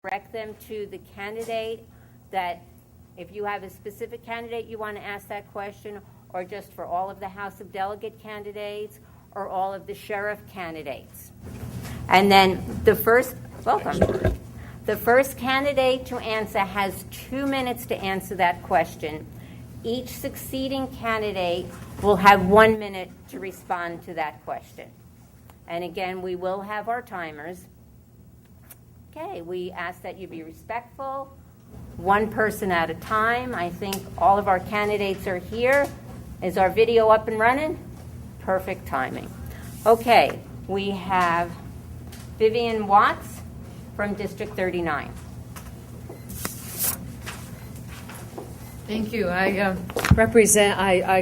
direct them to the candidate that, if you have a specific candidate you want to ask that question, or just for all of the House of Delegate candidates, or all of the sheriff candidates. And then the first candidate to answer has 2 minutes to answer that question. Each succeeding candidate will have 1 minute to respond to that question. And again, we will have our timers. Okay, we ask that you be respectful, one person at a time. I think all of our candidates are here. Is our video up and running? Perfect timing. Okay, we have Vivian Watts from District 39. Thank you. I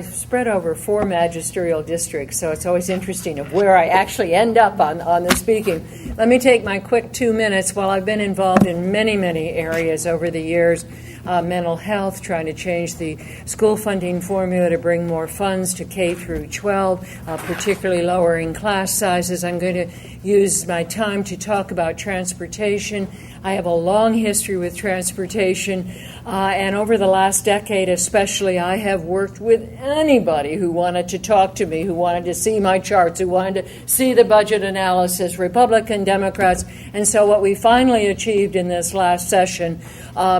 spread over 4 magisterial districts, so it's always interesting of where I actually end up on the speaking. Let me take my quick 2 minutes. While I've been involved in many, many areas over the years, mental health, trying to change the school funding formula to bring more funds to K through 12, particularly lowering class sizes. I'm going to use my time to talk about transportation. I have a long history with transportation, and over the last decade especially, I have worked with anybody who wanted to talk to me, who wanted to see my charts, who wanted to see the budget analysis, Republican, Democrats. And so what we finally achieved in this last session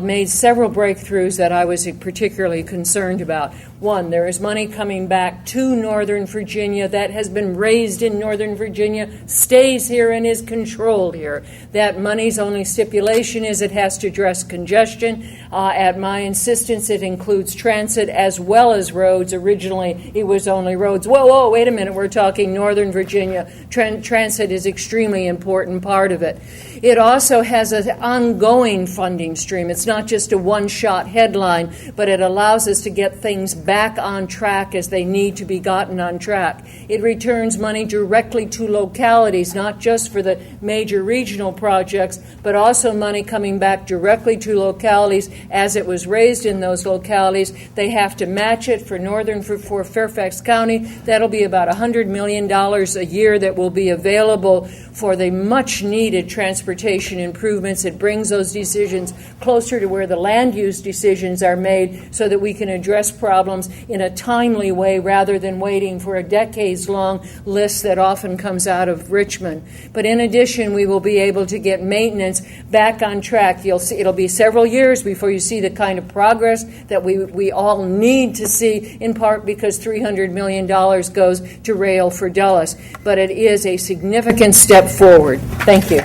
made several breakthroughs that I was particularly concerned about. One, there is money coming back to Northern Virginia that has been raised in Northern Virginia, stays here and is controlled here. That money's only stipulation is it has to address congestion. At my insistence, it includes transit as well as roads. Originally, it was only roads. Whoa, wait a minute, we're talking Northern Virginia. Transit is extremely important part of it. It also has an ongoing funding stream. It's not just a one-shot headline, but it allows us to get things back on track as they need to be gotten on track. It returns money directly to localities, not just for the major regional projects, but also money coming back directly to localities as it was raised in those localities. They have to match it for Fairfax County. That'll be about $100 million a year that will be available for the much-needed transportation improvements. It brings those decisions closer to where the land use decisions are made so that we can address problems in a timely way rather than waiting for a decades-long list that often comes out of Richmond. But in addition, we will be able to get maintenance back on track. You'll see it'll be several years before you see the kind of progress that we all need to see, in part because $300 million goes to rail for Dulles. But it is a significant step forward. Thank you.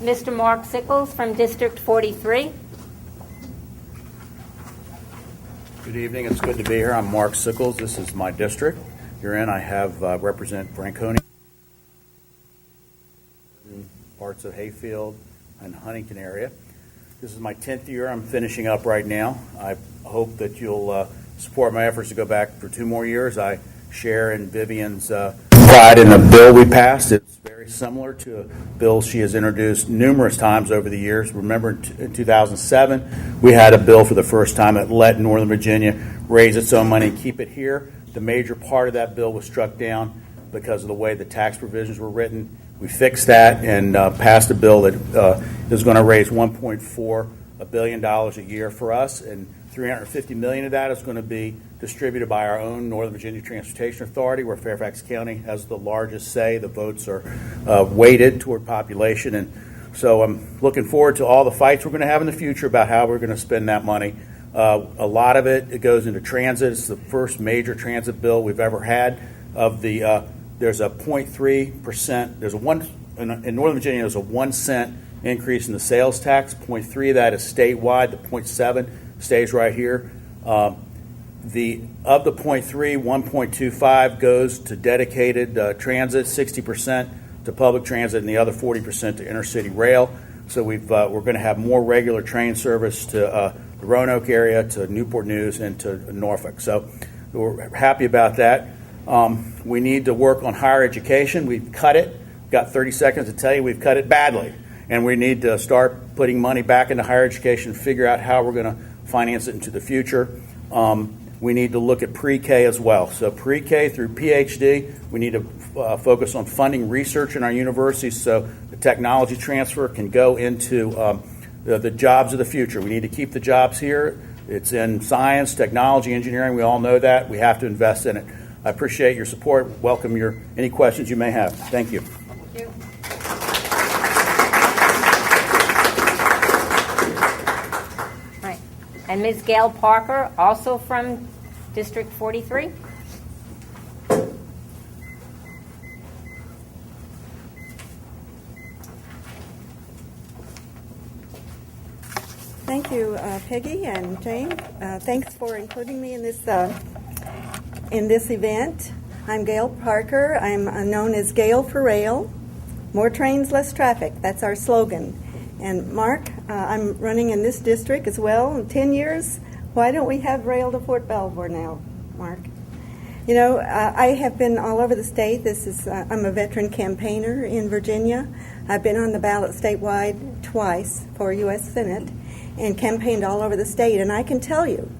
Mr. Mark Sickles from District 43. Good evening. It's good to be here. I'm Mark Sickles. This is my district. Herein I have represent Franconia, parts of Hayfield and Huntington area. This is my 10th year. I'm finishing up right now. I hope that you'll support my efforts to go back for 2 more years. I share in Vivian's pride in the bill we passed. It's very similar to a bill she has introduced numerous times over the years. Remember, in 2007, we had a bill for the first time that let Northern Virginia raise its own money and keep it here. The major part of that bill was struck down because of the way the tax provisions were written. We fixed that and passed a bill that is going to raise $1.4 billion a year for us, and $350 million of that is going to be distributed by our own Northern Virginia Transportation Authority, where Fairfax County has the largest say. The votes are weighted toward population, and so I'm looking forward to all the fights we're going to have in the future about how we're going to spend that money. A lot of it goes into transit. It's the first major transit bill we've ever had. There's a 0.3%. In Northern Virginia. There's a 1 cent increase in the sales tax. 0.3 of that is statewide. The 0.7 stays right here. Of the 0.3, 1.25 goes to dedicated transit, 60% to public transit, and the other 40% to intercity rail. So we're going to have more regular train service to the Roanoke area, to Newport News, and to Norfolk. So we're happy about that. We need to work on higher education. We've cut it. Got 30 seconds to tell you we've cut it badly. And we need to start putting money back into higher education, figure out how we're going to finance it into the future. we need to look at pre-K as well. So pre-K through PhD, we need to focus on funding research in our universities so the technology transfer can go into the jobs of the future. We need to keep the jobs here. It's in science, technology, engineering. We all know that. We have to invest in it. I appreciate your support. Welcome any questions you may have. Thank you. Thank you. Right. And Ms. Gail Parker, also from District 43. Thank you, Peggy and Jane. Thanks for including me in this event. I'm Gail Parker. I'm known as Gail for Rail. More trains, less traffic. That's our slogan. And Mark, I'm running in this district as well. In 10 years, why don't we have rail to Fort Belvoir now, Mark? You know, I have been all over the state. I'm a veteran campaigner in Virginia. I've been on the ballot statewide twice for U.S. Senate and campaigned all over the state. And I can tell you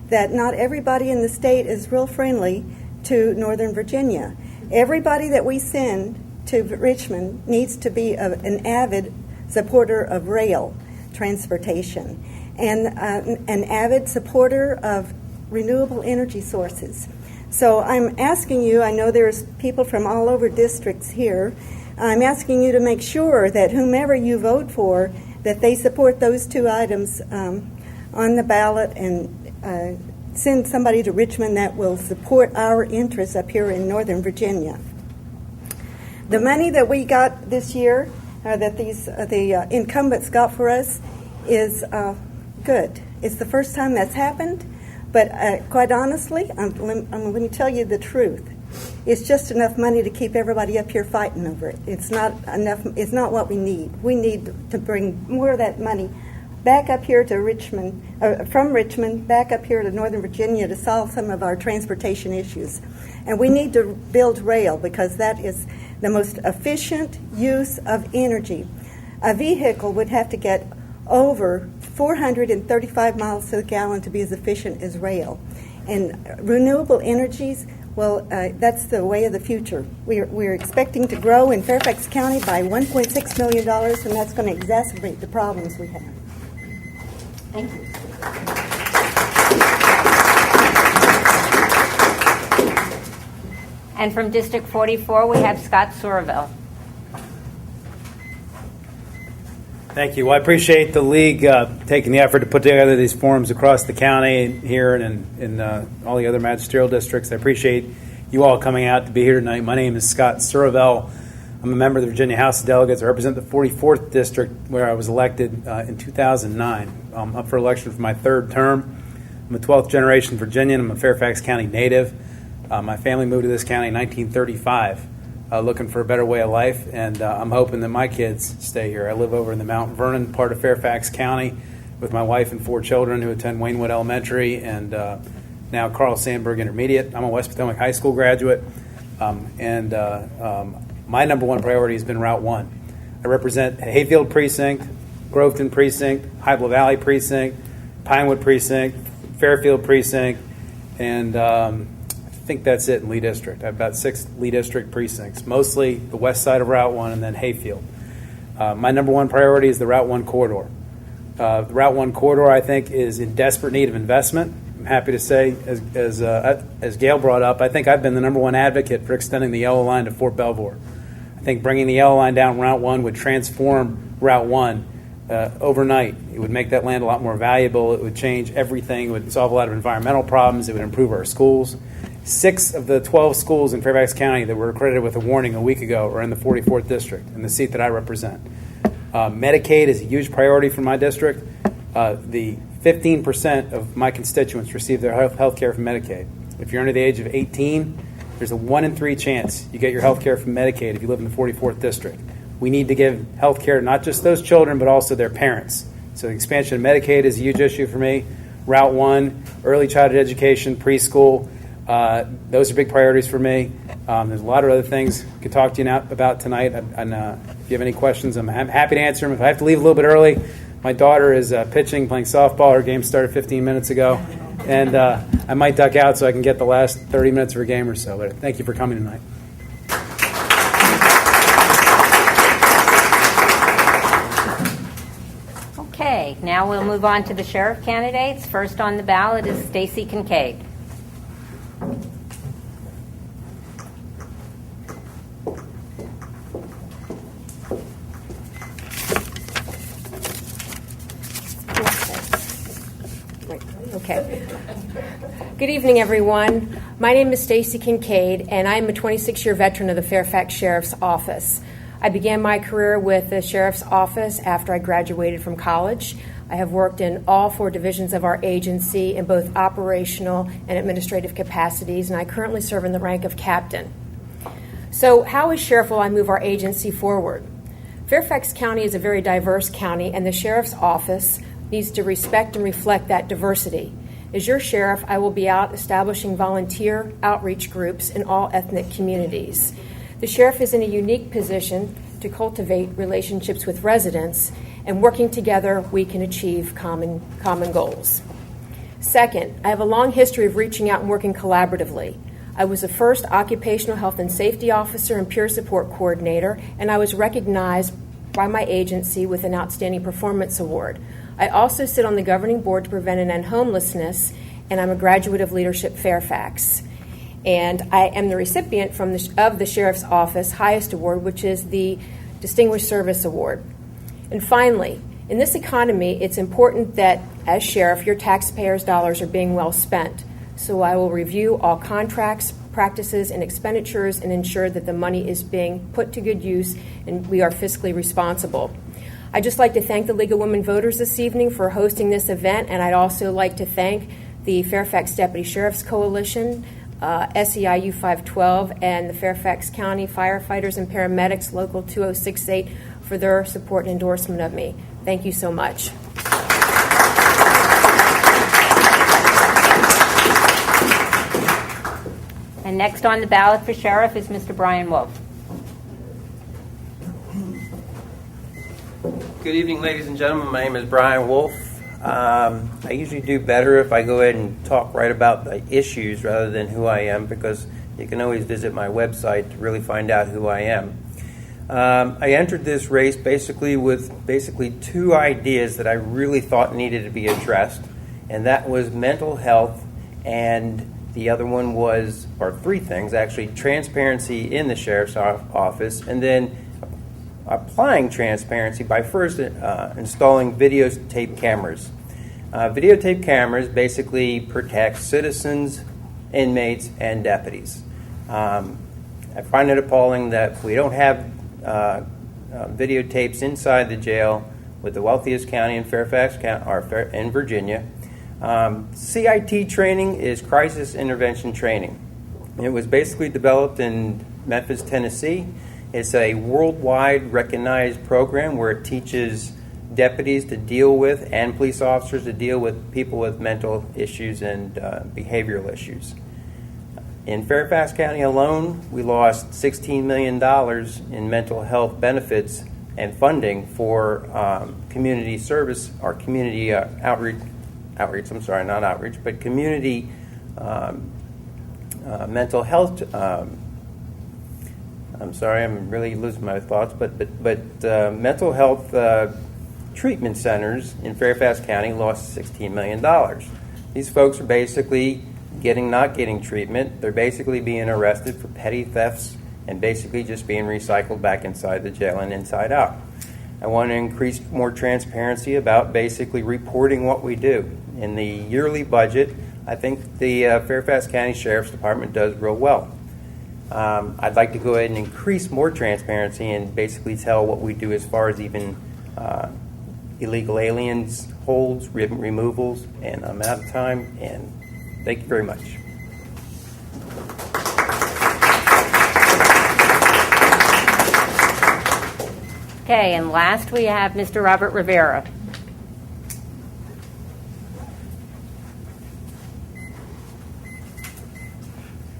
that not everybody in the state is real friendly to Northern Virginia. Everybody that we send to Richmond needs to be an avid supporter of rail transportation and an avid supporter of renewable energy sources. So I'm asking you, I know there's people from all over districts here, I'm asking you to make sure that whomever you vote for, that they support those two items on the ballot and send somebody to Richmond that will support our interests up here in Northern Virginia. The money that we got this year, that the incumbents got for us, is good. It's the first time that's happened, but quite honestly, I'm going to tell you the truth. It's just enough money to keep everybody up here fighting over it. It's not enough. It's not what we need. We need to bring more of that money back up here to Richmond, from Richmond back up here to Northern Virginia to solve some of our transportation issues. And we need to build rail because that is the most efficient use of energy. A vehicle would have to get over 435 miles to the gallon to be as efficient as rail. And renewable energies, well, that's the way of the future. We're expecting to grow in Fairfax County by $1.6 million, and that's going to exacerbate the problems we have. Thank you. And from District 44, we have Scott Somerville. Thank you. Well, I appreciate the league taking the effort to put together these forums across the county here and in all the other magisterial districts. I appreciate you all coming out to be here tonight. My name is Scott Somerville. I'm a member of the Virginia House of Delegates. I represent the 44th District where I was elected in 2009. I'm up for election for my third term. I'm a 12th generation Virginian. I'm a Fairfax County native. My family moved to this county in 1935. Looking for a better way of life, and I'm hoping that my kids stay here. I live over in the Mount Vernon part of Fairfax County with my wife and 4 children who attend Waynewood Elementary and now Carl Sandburg Intermediate. I'm a West Potomac High School graduate, and my number one priority has been Route 1. I represent Hayfield Precinct, Groveton Precinct, Hybla Valley Precinct, Pinewood Precinct, Fairfield Precinct, and I think that's it in Lee District. I have about 6 Lee District precincts, mostly the west side of Route 1 and then Hayfield. My number one priority is the Route 1 corridor. The Route 1 corridor, I think, is in desperate need of investment. I'm happy to say, as Gail brought up, I think I've been the number one advocate for extending the yellow line to Fort Belvoir. I think bringing the yellow line down Route 1 would transform Route 1 overnight. It would make that land a lot more valuable. It would change everything. It would solve a lot of environmental problems. It would improve our schools. 6 of the 12 schools in Fairfax County that were accredited with a warning a week ago are in the 44th District, in the seat that I represent. Medicaid is a huge priority for my district. The 15% of my constituents receive their health care from Medicaid. If you're under the age of 18, there's a 1 in 3 chance you get your health care from Medicaid if you live in the 44th District. We need to give health care to not just those children, but also their parents. So the expansion of Medicaid is a huge issue for me. Route 1, early childhood education, preschool, those are big priorities for me. There's a lot of other things we could talk to you about tonight. And if you have any questions, I'm happy to answer them. If I have to leave a little bit early, my daughter is pitching, playing softball. Her game started 15 minutes ago. And I might duck out so I can get the last 30 minutes of a game or so. But thank you for coming tonight. Okay, now we'll move on to the sheriff candidates. First on the ballot is Stacy Kincaid. Okay. Good evening, everyone. My name is Stacy Kincaid, and I'm a 26-year veteran of the Fairfax Sheriff's Office. I began my career with the Sheriff's Office after I graduated from college. I have worked in all 4 divisions of our agency in both operational and administrative capacities, and I currently serve in the rank of captain. So how as sheriff will I move our agency forward? Fairfax County is a very diverse county, and the Sheriff's Office needs to respect and reflect that diversity. As your sheriff, I will be out establishing volunteer outreach groups in all ethnic communities. The sheriff is in a unique position to cultivate relationships with residents, and working together, we can achieve common goals. Second, I have a long history of reaching out and working collaboratively. I was the first occupational health and safety officer and peer support coordinator, and I was recognized by my agency with an Outstanding Performance Award. I also sit on the governing board to prevent and end homelessness, and I'm a graduate of Leadership Fairfax. And I am the recipient of the Sheriff's Office highest award, which is the Distinguished Service Award. And finally, in this economy, it's important that, as sheriff, your taxpayers' dollars are being well spent. So I will review all contracts, practices, and expenditures and ensure that the money is being put to good use and we are fiscally responsible. I'd just like to thank the League of Women Voters this evening for hosting this event, and I'd also like to thank the Fairfax Deputy Sheriff's Coalition, SEIU 512, and the Fairfax County Firefighters and Paramedics Local 2068 for their support and endorsement of me. Thank you so much. And next on the ballot for sheriff is Mr. Brian Wolf. Good evening, ladies and gentlemen. My name is Brian Wolf. I usually do better if I go ahead and talk right about the issues rather than who I am, because you can always visit my website to really find out who I am. I entered this race with 2 ideas that I really thought needed to be addressed, and that was mental health, and the other one was, or 3 things actually, transparency in the Sheriff's Office, and then applying transparency by first installing videotape cameras. Videotape cameras basically protect citizens, inmates, and deputies. I find it appalling that we don't have videotapes inside the jail with the wealthiest county in Fairfax County, or in Virginia. CIT training is crisis intervention training. It was basically developed in Memphis, Tennessee. It's a worldwide recognized program where it teaches deputies to deal with and police officers to deal with people with mental issues and behavioral issues. In Fairfax County alone, we lost $16 million in mental health benefits and funding for community service, or community community mental health. I'm sorry, I'm really losing my thoughts, but mental health treatment centers in Fairfax County lost $16 million. These folks are basically not getting treatment. They're basically being arrested for petty thefts and basically just being recycled back inside the jail and inside out. I want to increase more transparency about basically reporting what we do. In the yearly budget, I think the Fairfax County Sheriff's Department does real well. I'd like to go ahead and increase more transparency and basically tell what we do as far as even illegal aliens, holds, removals, and I'm out of time, and thank you very much. Okay, and last we have Mr. Robert Rivera.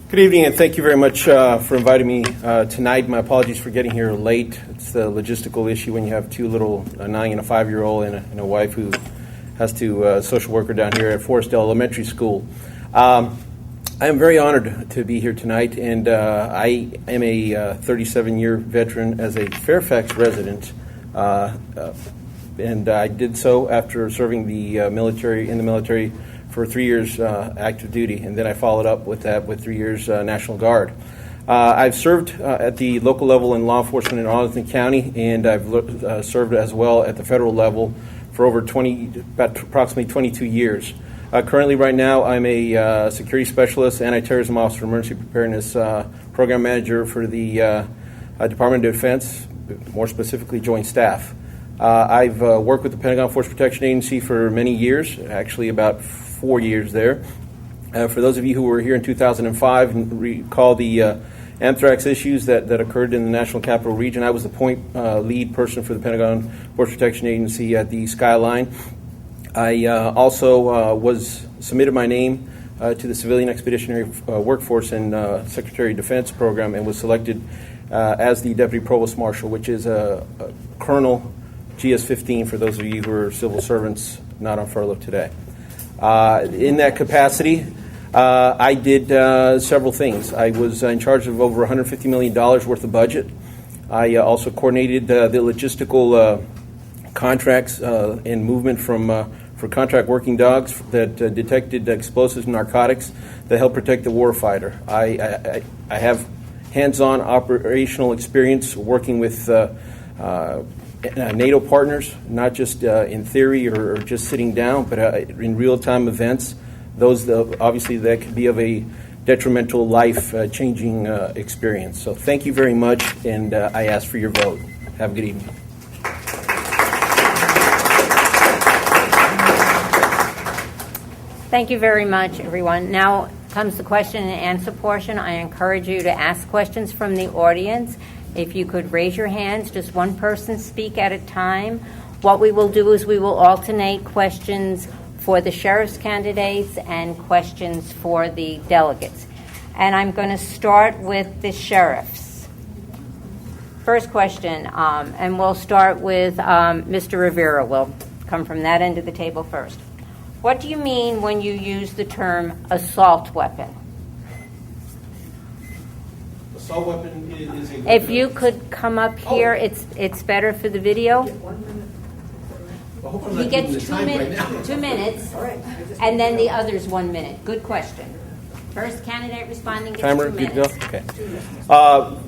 Good evening, and thank you very much for inviting me tonight. My apologies for getting here late. It's the logistical issue when you have 2 little, a 9 and a 5-year-old and a wife who social worker down here at Forestdale Elementary School. I am very honored to be here tonight, and I am a 37-year veteran as a Fairfax resident, and I did so after serving the military for 3 years active duty, and then I followed up with that with 3 years National Guard. I've served at the local level in law enforcement in Arlington County, and I've served as well at the federal level for over approximately 22 years. Currently, right now, I'm a security specialist, anti-terrorism officer, emergency preparedness program manager for the Department of Defense, more specifically Joint Staff. I've worked with the Pentagon Force Protection Agency for many years, actually about 4 years there. For those of you who were here in 2005 and recall the anthrax issues that occurred in the National Capital Region, I was the point lead person for the Pentagon Force Protection Agency at the Skyline. I also submitted my name to the Civilian Expeditionary Workforce and Secretary of Defense program and was selected as the Deputy Provost Marshal, which is a Colonel GS-15 for those of you who are civil servants not on furlough today. In that capacity, I did several things. I was in charge of over $150 million worth of budget. I also coordinated the logistical contracts and movement for contract working dogs that detected explosives and narcotics that help protect the warfighter. I have hands-on operational experience working with NATO partners, not just in theory or just sitting down, but in real-time events. Those obviously that could be of a detrimental, life-changing experience. So thank you very much, and I ask for your vote. Have a good evening. Thank you very much, everyone. Now comes the question and answer portion. I encourage you to ask questions from the audience. If you could raise your hands, just one person speak at a time. What we will do is we will alternate questions for the sheriff's candidates and questions for the delegates. And I'm going to start with the sheriffs. First question, and we'll start with Mr. Rivera. We'll come from that end of the table first. What do you mean when you use the term assault weapon? Assault weapon is a weapon. If you could come up here, it's better for the video. He gets 2 minutes, 2 minutes, and then the other's 1 minute. Good question. First candidate responding gets Timer, 2 good minutes. go? Okay.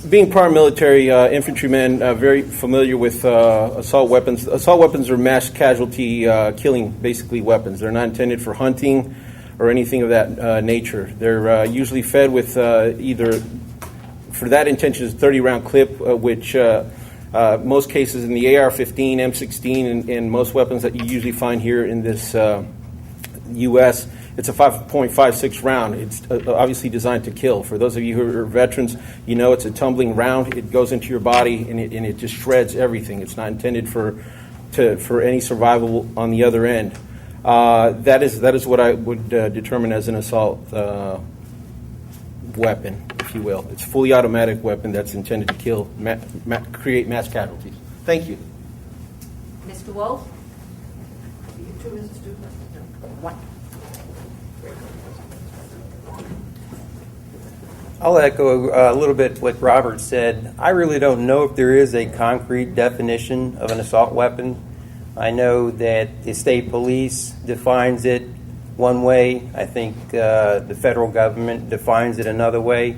Being prior military infantryman, very familiar with assault weapons. Assault weapons are mass casualty killing, basically, weapons. They're not intended for hunting or anything of that nature. They're usually fed with either, for that intention, is a 30-round clip, which most cases in the AR-15, M16, and most weapons that you usually find here in this U.S., it's a 5.56 round. It's obviously designed to kill. For those of you who are veterans, you know it's a tumbling round. It goes into your body and it just shreds everything. It's not intended for any survival on the other end. That is what I would determine as an assault weapon, if you will. It's a fully automatic weapon that's intended to kill, create mass casualties. Thank you. Mr. Wolf? 2 minutes, 2 One. I'll echo a little bit what Robert said. I really don't know if there is a concrete definition of an assault weapon. I know that the state police defines it one way. I think the federal government defines it another way.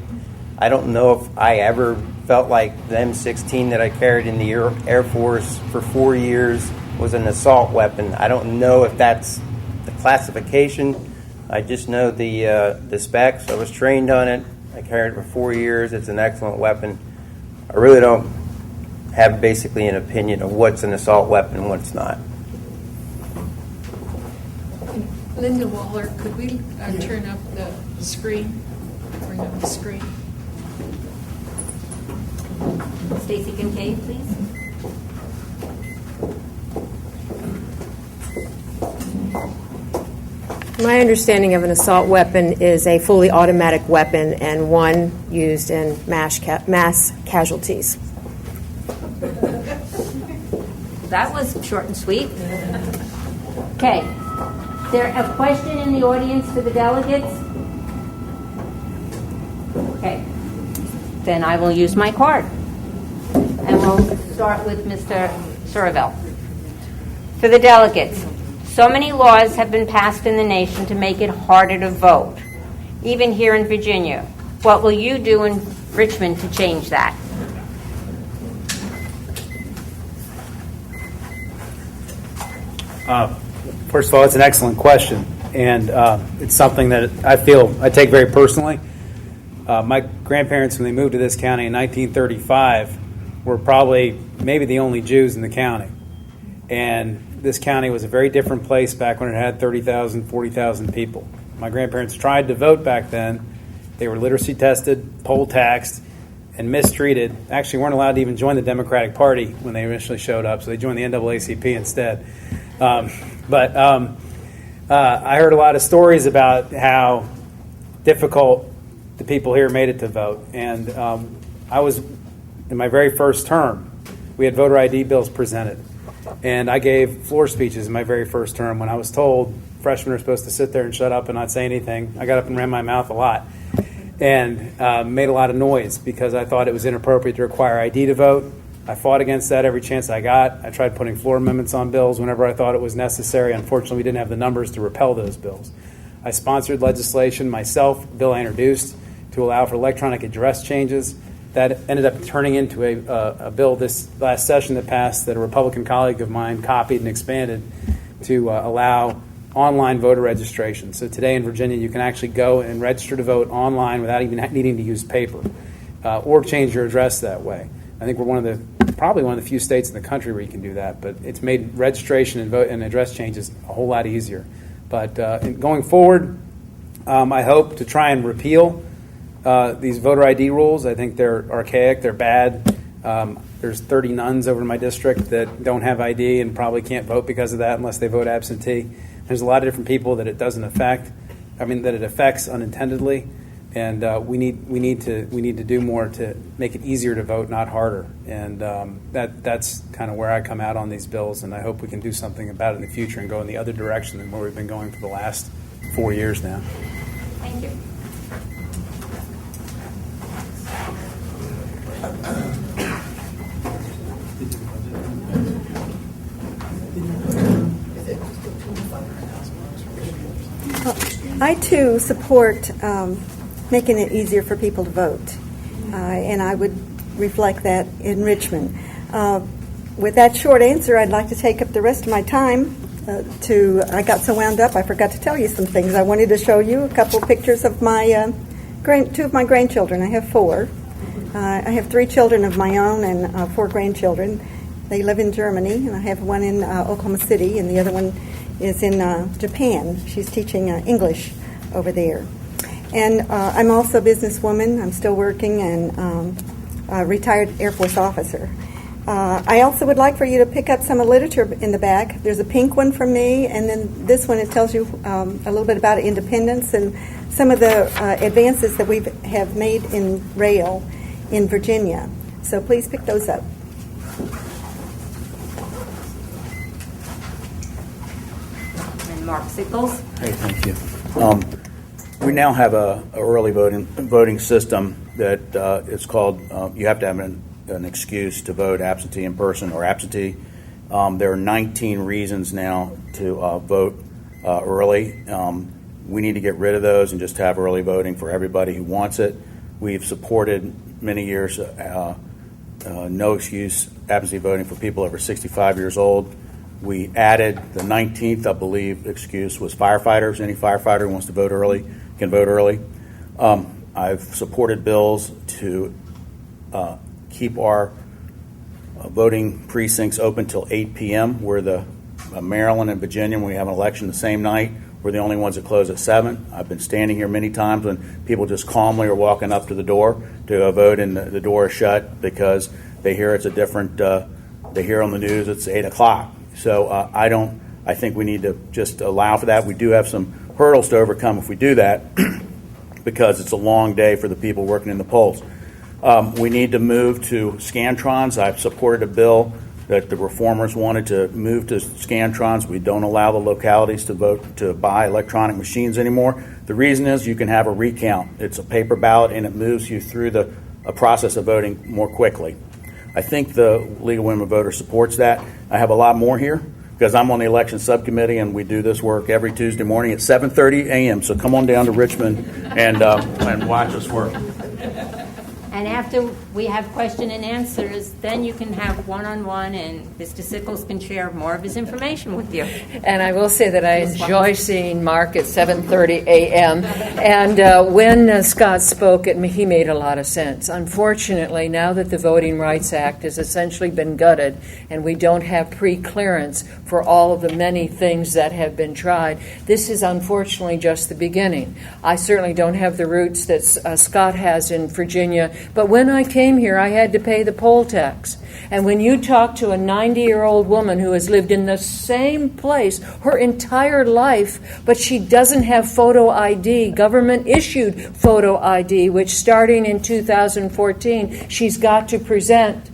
I don't know if I ever felt like the M16 that I carried in the Air Force for 4 years was an assault weapon. I don't know if that's the classification. I just know the specs. I was trained on it. I carried it for 4 years. It's an excellent weapon. I really don't have basically an opinion of what's an assault weapon and what's not. Linda Waller, could we turn up the screen? Bring up the screen. Stacy Kincaid, please. My understanding of an assault weapon is a fully automatic weapon and one used in mass casualties. That was short and sweet. Okay. Is there a question in the audience for the delegates? Okay. Then I will use my card. And we'll start with Mr. Surivel. For the delegates, so many laws have been passed in the nation to make it harder to vote, even here in Virginia. What will you do in Richmond to change that? First of all, it's an excellent question, and it's something that I feel I take very personally. My grandparents, when they moved to this county in 1935, were probably maybe the only Jews in the county. And this county was a very different place back when it had 30,000, 40,000 people. My grandparents tried to vote back then. They were literacy tested, poll taxed, and mistreated. Actually weren't allowed to even join the Democratic Party when they initially showed up, so they joined the NAACP instead. But I heard a lot of stories about how difficult the people here made it to vote. And I was, in my very first term, we had voter ID bills presented. And I gave floor speeches in my very first term. When I was told freshmen are supposed to sit there and shut up and not say anything, I got up and ran my mouth a lot and made a lot of noise because I thought it was inappropriate to require ID to vote. I fought against that every chance I got. I tried putting floor amendments on bills whenever I thought it was necessary. Unfortunately, we didn't have the numbers to repel those bills. I sponsored legislation myself, a bill I introduced, to allow for electronic address changes. That ended up turning into a bill this last session that passed that a Republican colleague of mine copied and expanded to allow online voter registration. So today in Virginia, you can actually go and register to vote online without even needing to use paper or change your address that way. I think we're probably one of the few states in the country where you can do that, but it's made registration and vote and address changes a whole lot easier. But going forward, I hope to try and repeal these voter ID rules. I think they're archaic, they're bad. There's 30 nuns over in my district that don't have ID and probably can't vote because of that unless they vote absentee. There's a lot of different people that it doesn't affect. That it affects unintendedly, and we need to do more to make it easier to vote, not harder. And that's kind of where I come out on these bills, and I hope we can do something about it in the future and go in the other direction than where we've been going for the last 4 years now. Thank you. I, too, support making it easier for people to vote, and I would reflect that in Richmond. With that short answer, I'd like to take up the rest of my time I got so wound up, I forgot to tell you some things. I wanted to show you a couple pictures of my two of my grandchildren. I have four. I have 3 children of my own and 4 grandchildren. They live in Germany, and I have one in Oklahoma City, and the other one is in Japan. She's teaching English over there. And I'm also a businesswoman. I'm still working and a retired Air Force officer. I also would like for you to pick up some literature in the back. There's a pink one from me, and then this one, it tells you a little bit about independence and some of the advances that we have made in rail in Virginia. So please pick those up. And Mark Sickles. Hey, thank you. We now have a early voting system that it's called. You have to have an excuse to vote absentee in person or absentee. There are 19 reasons now to vote early. We need to get rid of those and just have early voting for everybody who wants it. We've supported many years no excuse absentee voting for people over 65 years old. We added the 19th, I believe, excuse was firefighters. Any firefighter who wants to vote early can vote early. I've supported bills to keep our voting precincts open till 8 p.m. We're the Maryland and Virginia, when we have an election the same night, we're the only ones that close at 7. I've been standing here many times when people just calmly are walking up to the door to vote, and the door is shut because they hear it's a different, they hear on the news it's 8 o'clock. So I think we need to just allow for that. We do have some hurdles to overcome if we do that because it's a long day for the people working in the polls. We need to move to Scantrons. I've supported a bill that the reformers wanted to move to Scantrons. We don't allow the localities to vote to buy electronic machines anymore. The reason is you can have a recount. It's a paper ballot, and it moves you through a process of voting more quickly. I think the League of Women Voters supports that. I have a lot more here because I'm on the election subcommittee, and we do this work every Tuesday morning at 7:30 a.m. So come on down to Richmond and watch us work. And after we have question and answers, then you can have one-on-one, and Mr. Sickles can share more of his information with you. And I will say that I enjoy seeing Mark at 7:30 a.m. And when Scott spoke, he made a lot of sense. Unfortunately, now that the Voting Rights Act has essentially been gutted and we don't have pre-clearance for all of the many things that have been tried, this is unfortunately just the beginning. I certainly don't have the roots that Scott has in Virginia, but when I came here, I had to pay the poll tax. And when you talk to a 90-year-old woman who has lived in the same place her entire life, but she doesn't have photo ID, government-issued photo ID, which starting in 2014, she's got to present.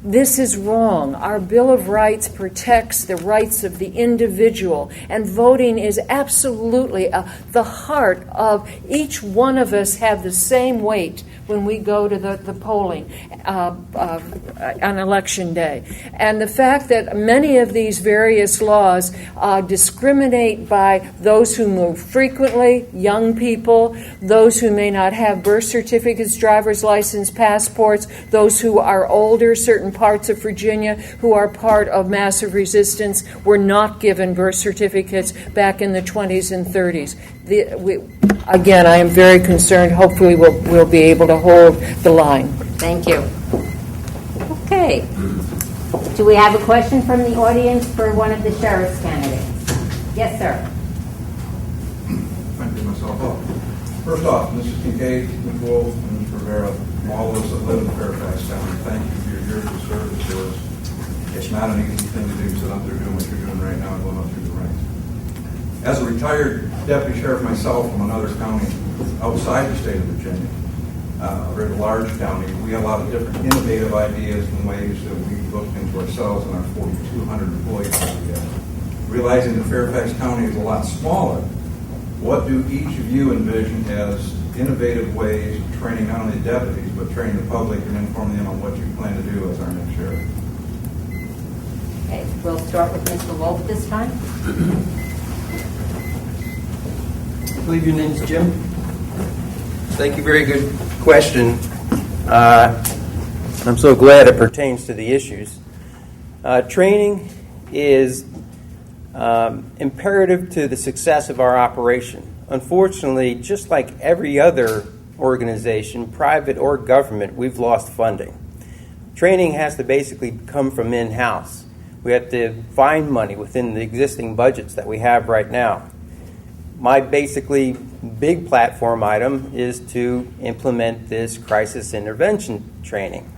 This is wrong. Our Bill of Rights protects the rights of the individual, and voting is absolutely the heart of each one of us have the same weight when we go to the polling on election day. And the fact that many of these various laws discriminate by those who move frequently, young people, those who may not have birth certificates, driver's license, passports, those who are older, certain parts of Virginia who are part of massive resistance were not given birth certificates back in the 20s and 30s. Again, I am very concerned. Hopefully we'll be able to hold the line. Thank you. Okay. Do we have a question from the audience for one of the sheriff's candidates? Yes, sir. Thank you, myself up. First off, Mrs. Kincaid, Ms. Wolf, and Ms. Rivera, all those that live in Fairfax County, thank you for your years of service to us. It's not an easy thing to do, sit up there doing what you're doing right now and going up through the ranks. As a retired deputy sheriff myself from another county outside the state of Virginia, a very large county, we have a lot of different innovative ideas and ways that we looked into ourselves and our 4,200 employees that we have. Realizing that Fairfax County is a lot smaller, what do each of you envision as innovative ways of training not only deputies, but training the public and informing them on what you plan to do as our next sheriff? Okay, we'll start with Mr. Wolf this time. I believe your name's Jim. Thank you. Very good question. I'm so glad it pertains to the issues. Training is imperative to the success of our operation. Unfortunately, just like every other organization, private or government, we've lost funding. Training has to basically come from in-house. We have to find money within the existing budgets that we have right now. My basically big platform item is to implement this crisis intervention training.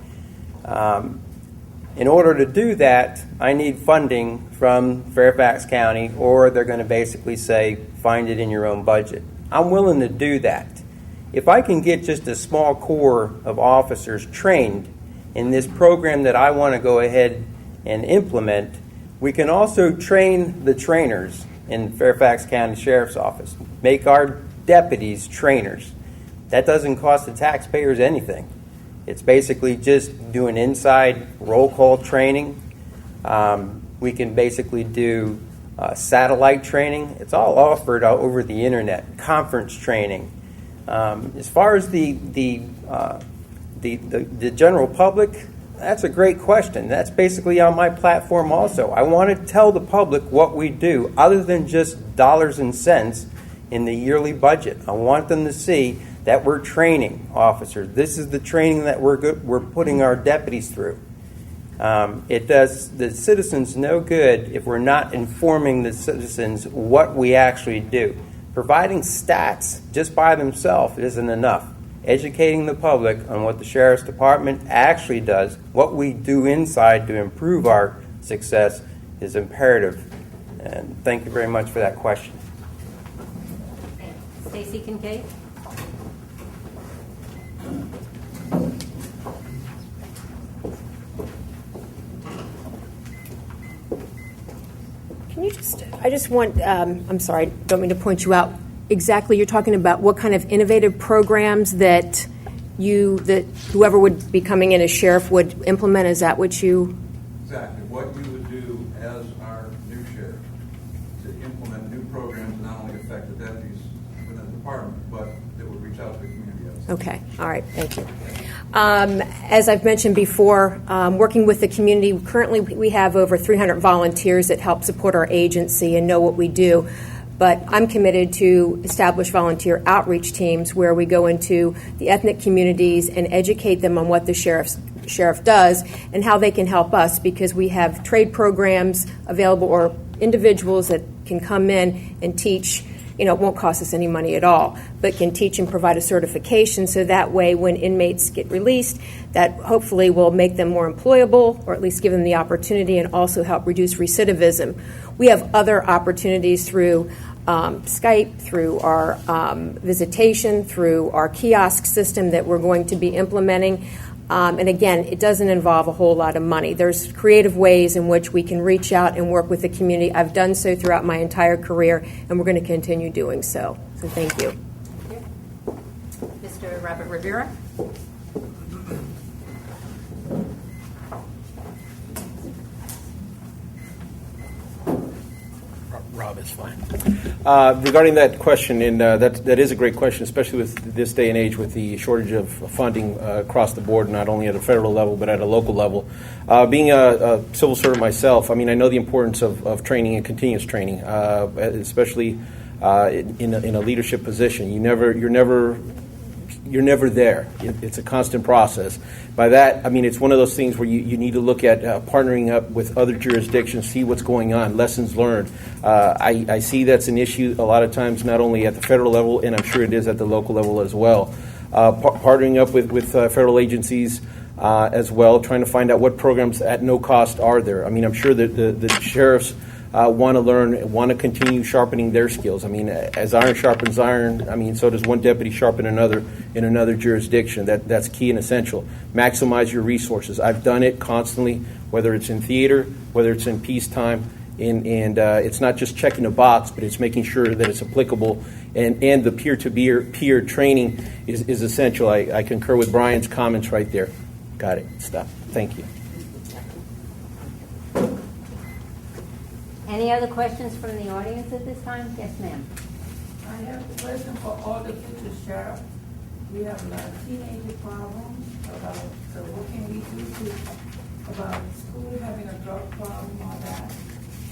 In order to do that, I need funding from Fairfax County, or they're going to basically say, find it in your own budget. I'm willing to do that. If I can get just a small core of officers trained in this program that I want to go ahead and implement, we can also train the trainers in Fairfax County Sheriff's Office, make our deputies trainers. That doesn't cost the taxpayers anything. It's basically just doing inside roll call training. We can basically do satellite training. It's all offered over the internet. Conference training. As far as the general public, that's a great question. That's basically on my platform also. I want to tell the public what we do, other than just dollars and cents in the yearly budget. I want them to see that we're training officers. This is the training that we're putting our deputies through. It does the citizens no good if we're not informing the citizens what we actually do. Providing stats just by themselves isn't enough. Educating the public on what the Sheriff's Department actually does, what we do inside to improve our success, is imperative. And thank you very much for that question. Stacy Kincaid. Can you I just want, I'm sorry, I don't mean to point you out. Exactly, you're talking about what kind of innovative programs that whoever would be coming in as sheriff would implement. Is that what you? Exactly. What you would do as our new sheriff to implement new programs that not only affect the deputies within the department, but that would reach out to the community. Okay. All right. Thank you. As I've mentioned before, working with the community, currently we have over 300 volunteers that help support our agency and know what we do. But I'm committed to establish volunteer outreach teams where we go into the ethnic communities and educate them on what the sheriff does and how they can help us, because we have trade programs available or individuals that can come in and teach. It won't cost us any money at all, but can teach and provide a certification so that way when inmates get released, that hopefully will make them more employable or at least give them the opportunity and also help reduce recidivism. We have other opportunities through Skype, through our visitation, through our kiosk system that we're going to be implementing. And again, it doesn't involve a whole lot of money. There's creative ways in which we can reach out and work with the community. I've done so throughout my entire career, and we're going to continue doing so. So thank you. Mr. Robert Rivera. Rob is fine. Regarding that question, and that is a great question, especially with this day and age with the shortage of funding across the board, not only at a federal level but at a local level. Being a civil servant myself, I know the importance of training and continuous training, especially in a leadership position. You're never there. It's a constant process. By that, it's one of those things where you need to look at partnering up with other jurisdictions, see what's going on, lessons learned. I see that's an issue a lot of times, not only at the federal level, and I'm sure it is at the local level as well. Partnering up with federal agencies as well, trying to find out what programs at no cost are there. I'm sure that the sheriffs want to learn, want to continue sharpening their skills. As iron sharpens iron, so does one deputy sharpen another in another jurisdiction. That's key and essential. Maximize your resources. I've done it constantly, whether it's in theater, whether it's in peacetime, and it's not just checking a box, but it's making sure that it's applicable, and the peer training is essential. I concur with Brian's comments right there. Got it. Stop. Thank you. Any other questions from the audience at this time? Yes, ma'am. I have a question for all the future sheriffs. We have a lot of teenager problems so what can we do about school having a drug problem, all that,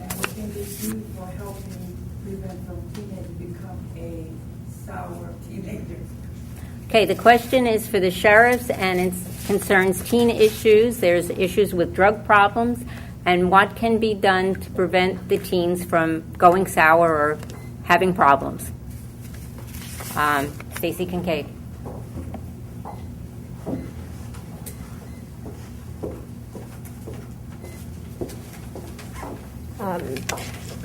and what can they do for helping prevent from teenagers become a sour teenager? Okay, the question is for the sheriffs, and it concerns teen issues. There's issues with drug problems, and what can be done to prevent the teens from going sour or having problems. Stacey Kincaid.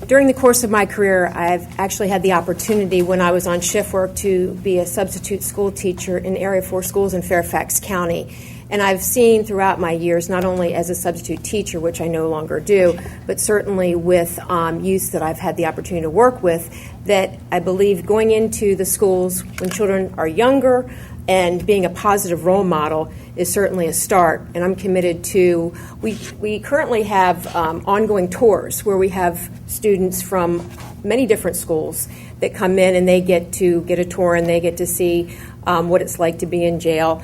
During the course of my career, I've actually had the opportunity when I was on shift work to be a substitute school teacher in Area 4 schools in Fairfax County. And I've seen throughout my years, not only as a substitute teacher, which I no longer do, but certainly with youth that I've had the opportunity to work with, that I believe going into the schools when children are younger and being a positive role model is certainly a start. And I'm committed to, we currently have ongoing tours where we have students from many different schools that come in and they get to get a tour and they get to see what it's like to be in jail.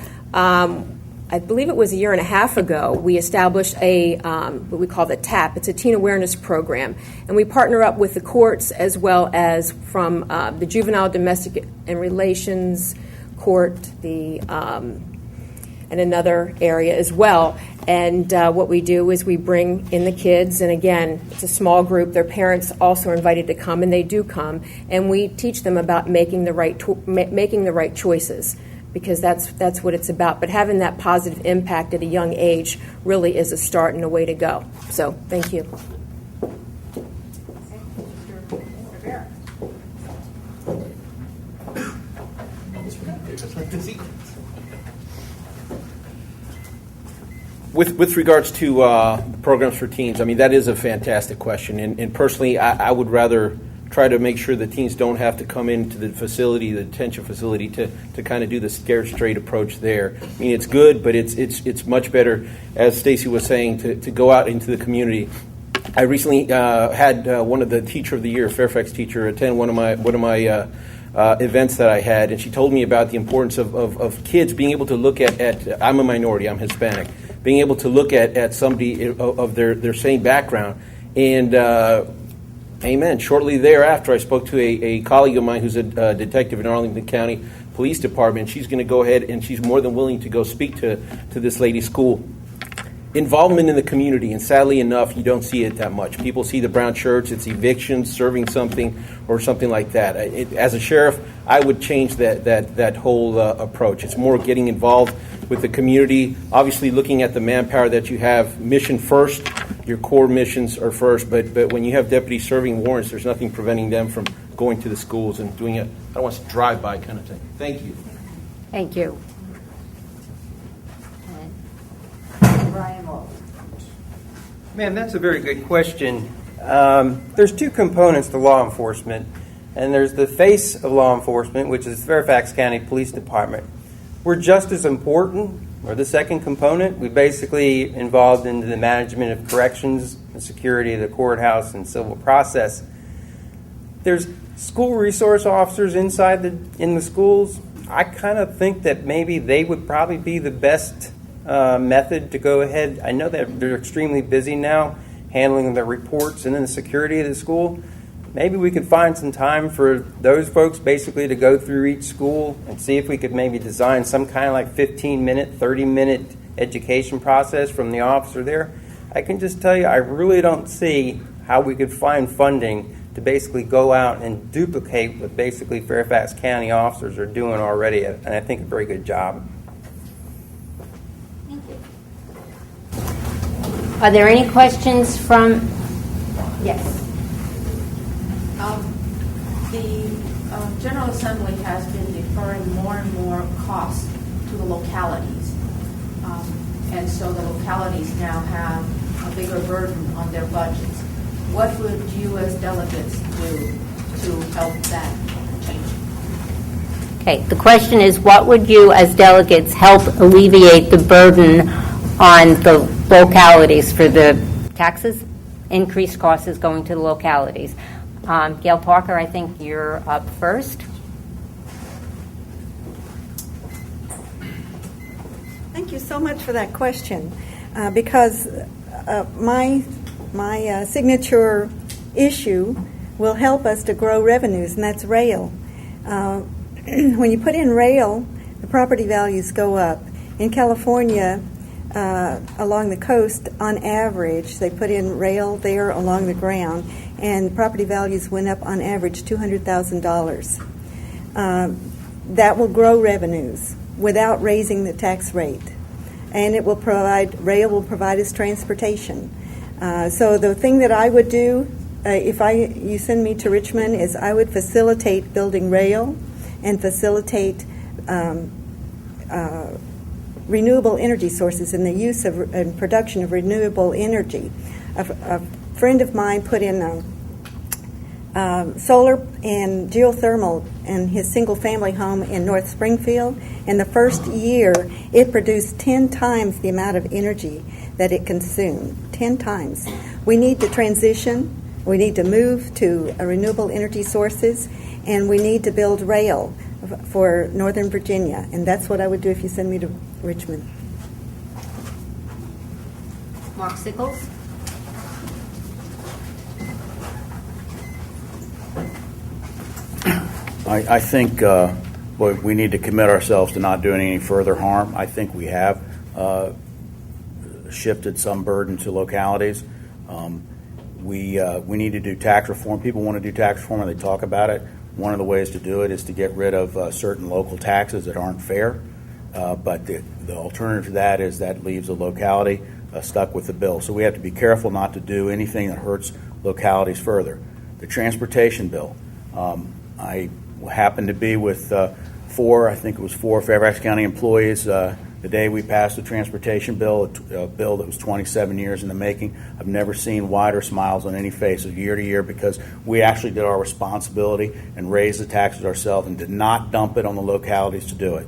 I believe it was a year and a half ago, we established what we call the TAP. It's a Teen Awareness Program. And we partner up with the courts as well as from the Juvenile Domestic and Relations Court, and another area as well. And what we do is we bring in the kids, and again, it's a small group. Their parents also are invited to come, and they do come. And we teach them about making the right choices, because that's what it's about. But having that positive impact at a young age really is a start and a way to go. So, thank you. With regards to programs for teens, I mean, that is a fantastic question. And personally, I would rather try to make sure that teens don't have to come into the facility, the detention facility, to kind of do the scared straight approach there. I mean, it's good, but it's much better, as Stacy was saying, to go out into the community. I recently had one of the Teacher of the Year, Fairfax teacher, attend one of my events that I had, and she told me about the importance of kids being able to look at I'm a minority, I'm Hispanic, being able to look at somebody of their same background. And amen. Shortly thereafter, I spoke to a colleague of mine who's a detective in Arlington County Police Department. She's going to go ahead, and she's more than willing to go speak to this lady's school. Involvement in the community, and sadly enough, you don't see it that much. People see the brown shirts, it's evictions, serving something, or something like that. As a sheriff, I would change that whole approach. It's more getting involved with the community, obviously looking at the manpower that you have, mission first, your core missions are first, but when you have deputies serving warrants, there's nothing preventing them from going to the schools and doing it, I don't want to drive-by kind of thing. Thank you. Thank you. Brian Wolf. Man, that's a very good question. There's two components to law enforcement, and there's the face of law enforcement, which is Fairfax County Police Department. We're just as important, or the second component. We basically involved in the management of corrections, the security of the courthouse, and civil process. There's school resource officers in the schools. I kind of think that maybe they would probably be the best method to go ahead. I know that they're extremely busy now handling the reports and then the security of the school. Maybe we could find some time for those folks basically to go through each school and see if we could maybe design some kind of like 15-minute, 30-minute education process from the officer there. I can just tell you, I really don't see how we could find funding to basically go out and duplicate what basically Fairfax County officers are doing already, and I think a very good job. Are there any questions from? Yes. The General Assembly has been deferring more and more costs to the localities. And so the localities now have a bigger burden on their budgets. What would you as delegates do to help that change? Okay, the question is, what would you as delegates help alleviate the burden on the localities for the taxes? Increased costs is going to the localities. Gail Parker, I think you're up first. Thank you so much for that question, because my signature issue will help us to grow revenues, and that's rail. When you put in rail, the property values go up. In California, along the coast, on average, they put in rail there along the ground, and property values went up on average $200,000. That will grow revenues without raising the tax rate, and rail will provide us transportation. So the thing that I would do, if you send me to Richmond, is I would facilitate building rail and facilitate renewable energy sources and the use of and production of renewable energy. A friend of mine put in solar and geothermal in his single-family home in North Springfield. In the first year, it produced 10 times the amount of energy that it consumed. 10 times. We need to transition. We need to move to renewable energy sources, and we need to build rail for Northern Virginia. And that's what I would do if you send me to Richmond. Mark Sickles. I think we need to commit ourselves to not doing any further harm. I think we have shifted some burden to localities. We need to do tax reform. People want to do tax reform, and they talk about it. One of the ways to do it is to get rid of certain local taxes that aren't fair. But the alternative to that is that leaves a locality stuck with the bill. So we have to be careful not to do anything that hurts localities further. The transportation bill. I happened to be with four Fairfax County employees The day we passed the transportation bill, a bill that was 27 years in the making, I've never seen wider smiles on any faces year to year, because we actually did our responsibility and raised the taxes ourselves and did not dump it on the localities to do it.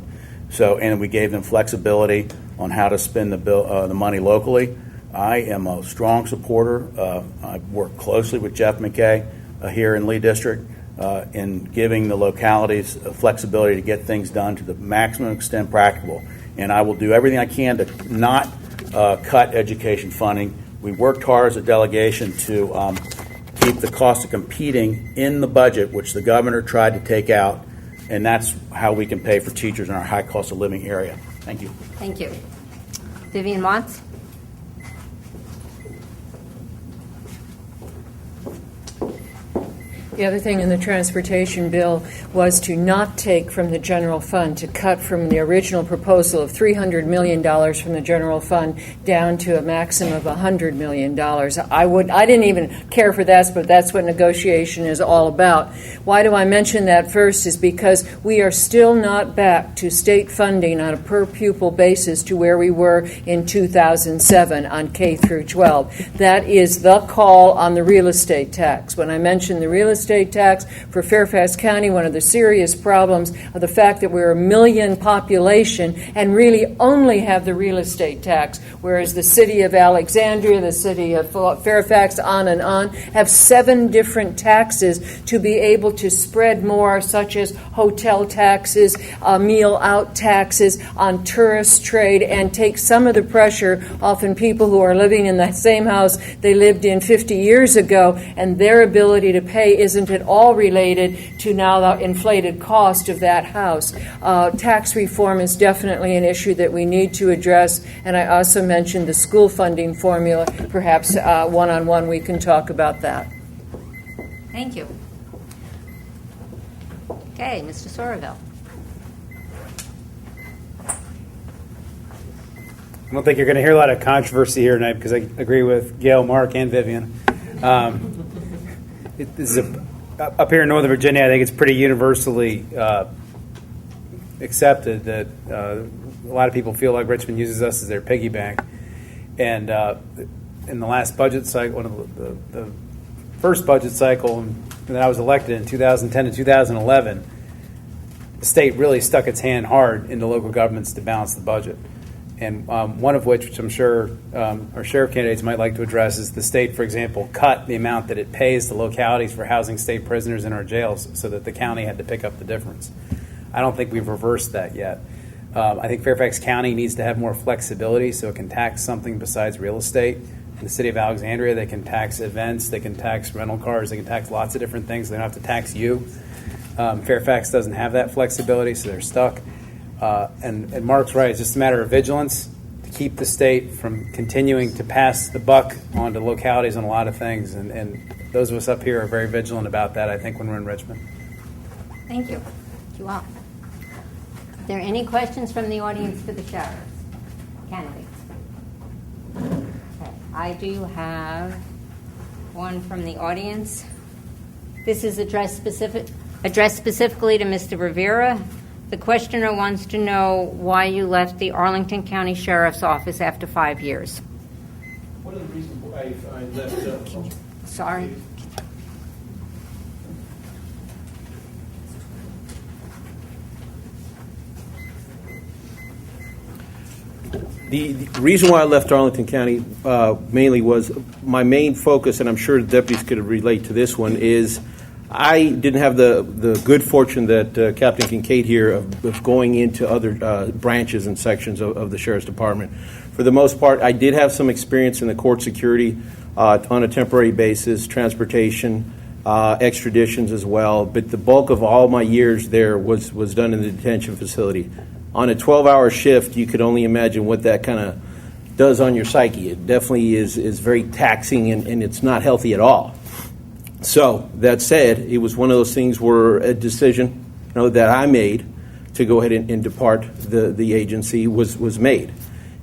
So, and we gave them flexibility on how to spend the money locally. I am a strong supporter. I work closely with Jeff McKay here in Lee District in giving the localities flexibility to get things done to the maximum extent practicable. And I will do everything I can to not cut education funding. We worked hard as a delegation to keep the cost of competing in the budget, which the governor tried to take out, and that's how we can pay for teachers in our high cost of living area. Thank you. Thank you. Vivian Watts? The other thing in the transportation bill was to not take from the general fund, to cut from the original proposal of $300 million from the general fund down to a maximum of $100 million. I didn't even care for that, but that's what negotiation is all about. Why do I mention that first is because we are still not back to state funding on a per pupil basis to where we were in 2007 on K through 12. That is the call on the real estate tax. When I mention the real estate tax for Fairfax County, one of the serious problems of the fact that we're a million population and really only have the real estate tax, whereas the city of Alexandria, the city of Fairfax, on and on, have 7 different taxes to be able to spread more, such as hotel taxes, meal out taxes on tourist trade, and take some of the pressure off in people who are living in that same house they lived in 50 years ago, and their ability to pay isn't at all related to now the inflated cost of that house. Tax reform is definitely an issue that we need to address, and I also mentioned the school funding formula. Perhaps one-on-one we can talk about that. Thank you. Okay, Mr. Somerville. I don't think you're going to hear a lot of controversy here tonight, because I agree with Gail, Mark, and Vivian. This is up here in Northern Virginia, I think it's pretty universally accepted that a lot of people feel like Richmond uses us as their piggy bank. And in the last budget cycle, one of the first budget cycle that I was elected in 2010 to 2011, the state really stuck its hand hard into local governments to balance the budget. And one of which I'm sure our sheriff candidates might like to address, is the state, for example, cut the amount that it pays the localities for housing state prisoners in our jails so that the county had to pick up the difference. I don't think we've reversed that yet. I think Fairfax County needs to have more flexibility so it can tax something besides real estate. In the city of Alexandria, they can tax events, they can tax rental cars, they can tax lots of different things. They don't have to tax you. Fairfax doesn't have that flexibility, so they're stuck. And Mark's right, it's just a matter of vigilance to keep the state from continuing to pass the buck onto localities on a lot of things. And those of us up here are very vigilant about that, I think, when we're in Richmond. Thank you. Thank you all. Are there any questions from the audience for the sheriffs? Candidates? Okay. I do have one from the audience. This is addressed specifically to Mr. Rivera. The questioner wants to know why you left the Arlington County Sheriff's Office after 5 years. One of the reasons why I left... Sorry. The reason why I left Arlington County mainly was my main focus, and I'm sure the deputies could relate to this one, is I didn't have the good fortune that Captain Kincaid here of going into other branches and sections of the Sheriff's Department. For the most part, I did have some experience in the court security on a temporary basis, transportation, extraditions as well, but the bulk of all my years there was done in the detention facility. On a 12-hour shift, you could only imagine what that kind of does on your psyche. It definitely is very taxing, and it's not healthy at all. So that said, it was one of those things where a decision that I made to go ahead and depart the agency was made.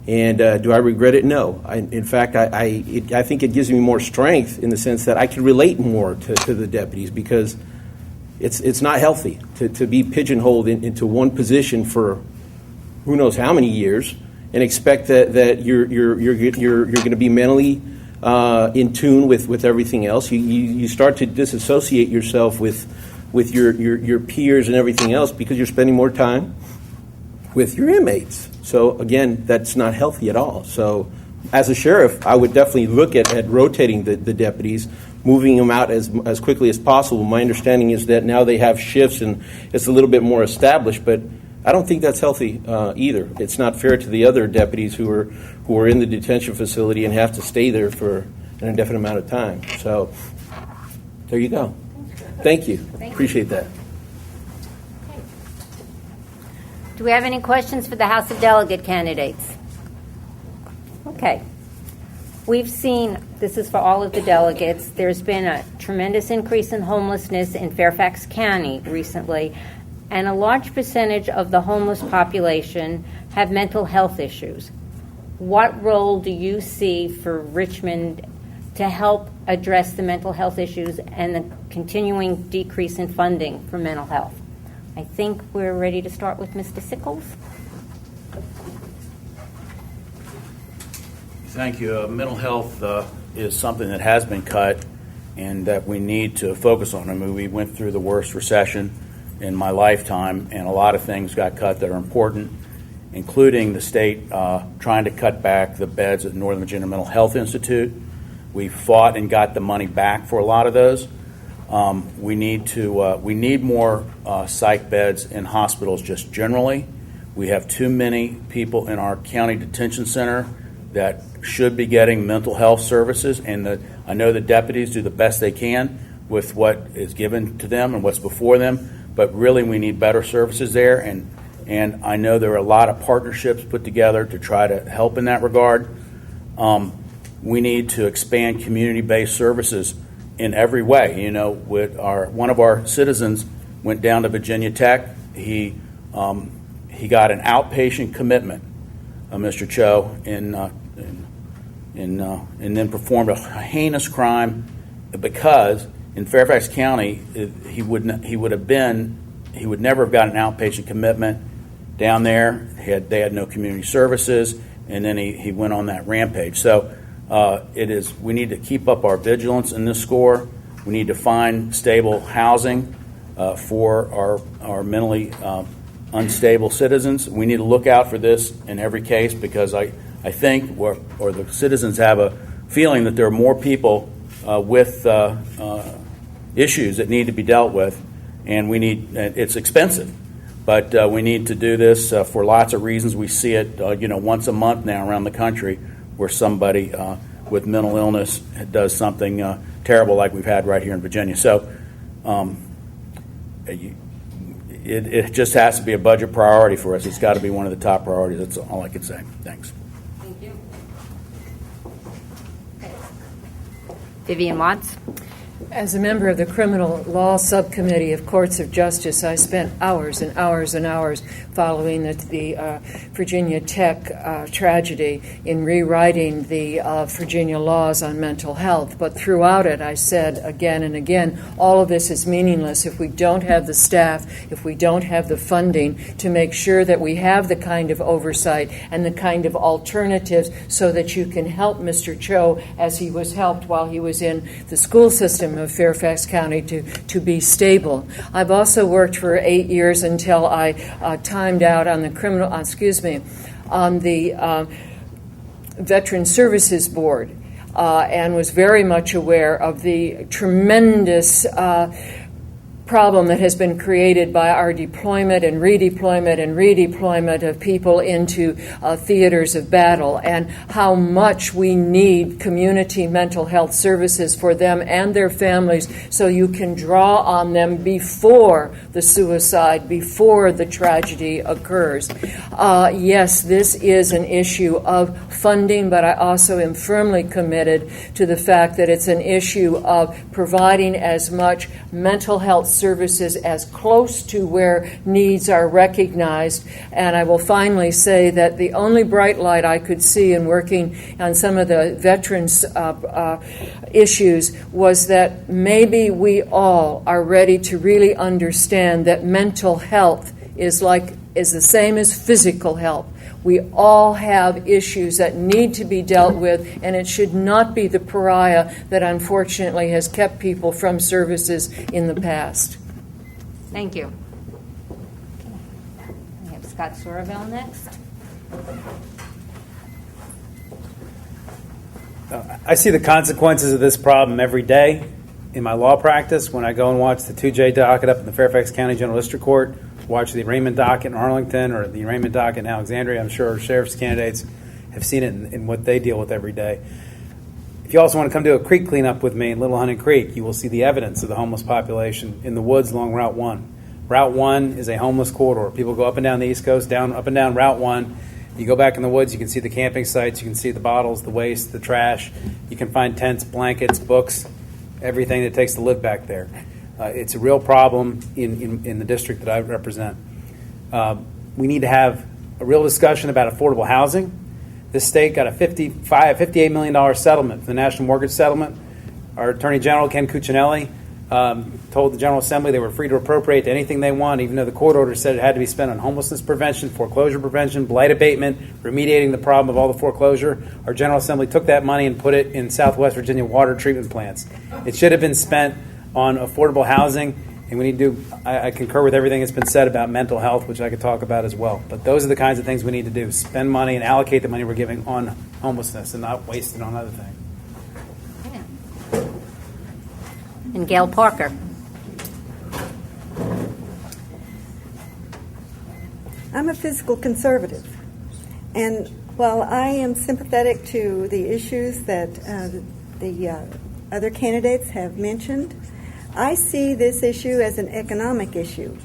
And do I regret it? No. In fact, I think it gives me more strength in the sense that I can relate more to the deputies, because it's not healthy to be pigeonholed into one position for who knows how many years, and expect that you're going to be mentally in tune with everything else. You start to disassociate yourself with your peers and everything else because you're spending more time with your inmates. So again, that's not healthy at all. So as a sheriff, I would definitely look at rotating the deputies, moving them out as quickly as possible. My understanding is that now they have shifts and it's a little bit more established, but I don't think that's healthy either. It's not fair to the other deputies who are in the detention facility and have to stay there for an indefinite amount of time. So there you go. Thank you. Appreciate that. Do we have any questions for the House of Delegate candidates? Okay. We've seen, this is for all of the delegates, there's been a tremendous increase in homelessness in Fairfax County recently, and a large percentage of the homeless population have mental health issues. What role do you see for Richmond to help address the mental health issues and the continuing decrease in funding for mental health? I think we're ready to start with Mr. Sickles. Thank you. Mental health is something that has been cut and that we need to focus on. I mean, we went through the worst recession in my lifetime, and a lot of things got cut that are important, including the state trying to cut back the beds at Northern Virginia Mental Health Institute. We fought and got the money back for a lot of those. We need more psych beds in hospitals just generally. We have too many people in our county detention center that should be getting mental health services, and I know the deputies do the best they can with what is given to them and what's before them, but really we need better services there, and I know there are a lot of partnerships put together to try to help in that regard. We need to expand community-based services in every way. You know, one of our citizens went down to Virginia Tech. He got an outpatient commitment, Mr. Cho, and then performed a heinous crime because in Fairfax County he would never have gotten an outpatient commitment down there. They had no community services, and then he went on that rampage. So we need to keep up our vigilance in this score. We need to find stable housing for our mentally unstable citizens. We need to look out for this in every case because I think, or the citizens have a feeling that there are more people with issues that need to be dealt with, and it's expensive. But we need to do this for lots of reasons. We see it, once a month now around the country where somebody with mental illness does something terrible like we've had right here in Virginia. So it just has to be a budget priority for us. It's got to be one of the top priorities. That's all I can say. Thanks. Thank you. Vivian Watts. As a member of the Criminal Law Subcommittee of Courts of Justice, I spent hours and hours and hours following the Virginia Tech tragedy in rewriting the Virginia laws on mental health. But throughout it, I said again and again, all of this is meaningless if we don't have the staff, if we don't have the funding to make sure that we have the kind of oversight and the kind of alternatives so that you can help Mr. Cho as he was helped while he was in the school system of Fairfax County to be stable. I've also worked for 8 years until I timed out on the on the Veteran Services Board and was very much aware of the tremendous problem that has been created by our deployment and redeployment of people into theaters of battle, and how much we need community mental health services for them and their families so you can draw on them before the suicide, before the tragedy occurs. Yes, this is an issue of funding, but I also am firmly committed to the fact that it's an issue of providing as much mental health services as close to where needs are recognized. And I will finally say that the only bright light I could see in working on some of the veterans issues was that maybe we all are ready to really understand that mental health is the same as physical health. We all have issues that need to be dealt with, and it should not be the pariah that unfortunately has kept people from services in the past. Thank you. We have Scott Soravell next. I see the consequences of this problem every day in my law practice when I go and watch the 2J docket up in the Fairfax County General District Court, watch the arraignment docket in Arlington or the arraignment docket in Alexandria. I'm sure sheriff's candidates have seen it in what they deal with every day. If you also want to come do a creek cleanup with me in Little Hunting Creek, you will see the evidence of the homeless population in the woods along Route 1. Route 1 is a homeless corridor. People go up and down the East Coast, up and down Route 1. You go back in the woods, you can see the camping sites, you can see the bottles, the waste, the trash. You can find tents, blankets, books, everything that it takes to live back there. It's a real problem in the district that I represent. We need to have a real discussion about affordable housing. This state got a $58 million settlement for the National Mortgage Settlement. Our Attorney General, Ken Cuccinelli, told the General Assembly they were free to appropriate to anything they want, even though the court order said it had to be spent on homelessness prevention, foreclosure prevention, blight abatement, remediating the problem of all the foreclosure. Our General Assembly took that money and put it in Southwest Virginia water treatment plants. It should have been spent on affordable housing, and we need to I concur with everything that's been said about mental health, which I could talk about as well. But those are the kinds of things we need to do, spend money and allocate the money we're giving on homelessness and not waste it on other things. And Gail Parker. I'm a physical conservative, and while I am sympathetic to the issues that the other candidates have mentioned, I see this issue as an economic issue.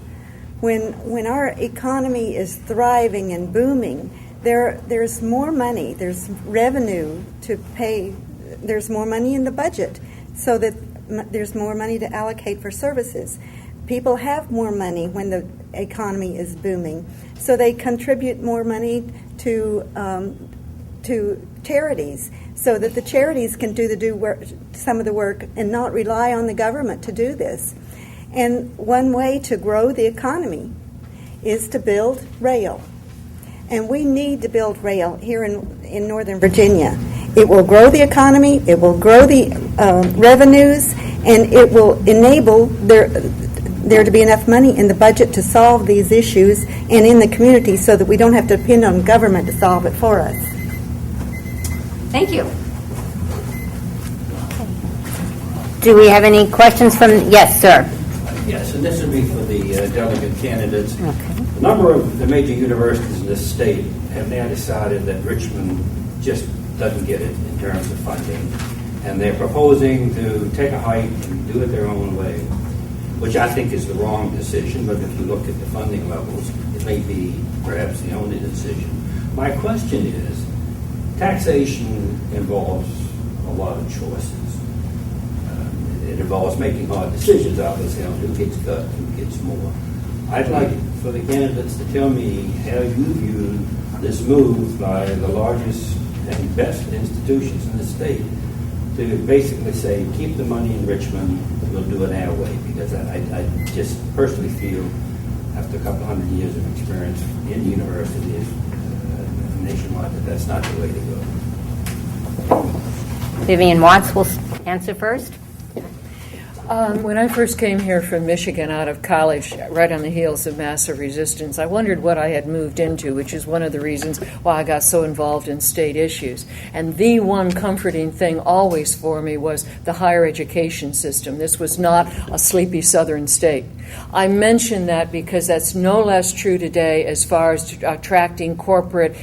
When our economy is thriving and booming, there's more money, there's revenue to pay, there's more money in the budget, so that there's more money to allocate for services. People have more money when the economy is booming, so they contribute more money to charities, so that the charities can do some of the work and not rely on the government to do this. And one way to grow the economy is to build rail. And we need to build rail here in Northern Virginia. It will grow the economy, it will grow the revenues, and it will enable there to be enough money in the budget to solve these issues and in the community so that we don't have to depend on government to solve it for us. Thank you. Do we have any questions from, yes, sir? Yes, and this would be for the delegate candidates. Okay. A number of the major universities in this state have now decided that Richmond just doesn't get it in terms of funding, and they're proposing to take a hike and do it their own way, which I think is the wrong decision, but if you look at the funding levels, it may be perhaps the only decision. My question is, taxation involves a lot of choices. It involves making hard decisions, obviously, on who gets cut, who gets more. I'd like for the candidates to tell me how you view this move by the largest and best institutions in the state to basically say, keep the money in Richmond, we'll do it our way, because I just personally feel, after a couple hundred years of experience in universities nationwide, that that's not the way to go. Vivian Watts will answer first. When I first came here from Michigan out of college, right on the heels of massive resistance, I wondered what I had moved into, which is one of the reasons why I got so involved in state issues. And the one comforting thing always for me was the higher education system. This was not a sleepy southern state. I mention that because that's no less true today as far as attracting corporate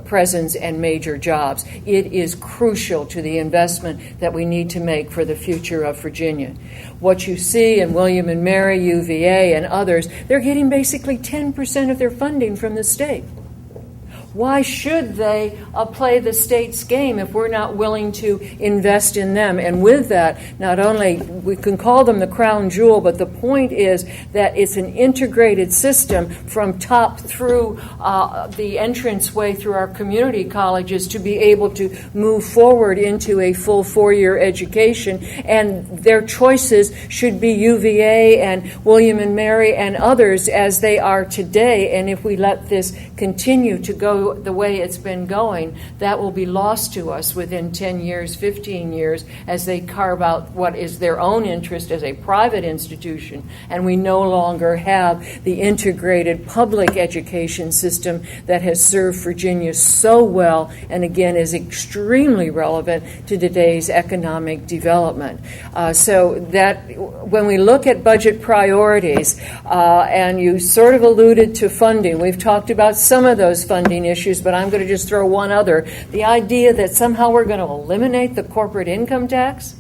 presence and major jobs. It is crucial to the investment that we need to make for the future of Virginia. What you see in William and Mary, UVA, and others, they're getting basically 10% of their funding from the state. Why should they play the state's game if we're not willing to invest in them? And with that, not only we can call them the crown jewel, but the point is that it's an integrated system from top through the entranceway through our community colleges to be able to move forward into a full 4-year education. And their choices should be UVA and William and Mary and others as they are today. And if we let this continue to go the way it's been going, that will be lost to us within 10 years, 15 years, as they carve out what is their own interest as a private institution, and we no longer have the integrated public education system that has served Virginia so well and again is extremely relevant to today's economic development. So that when we look at budget priorities, and you sort of alluded to funding, we've talked about some of those funding issues, but I'm going to just throw one other. The idea that somehow we're going to eliminate the corporate income tax.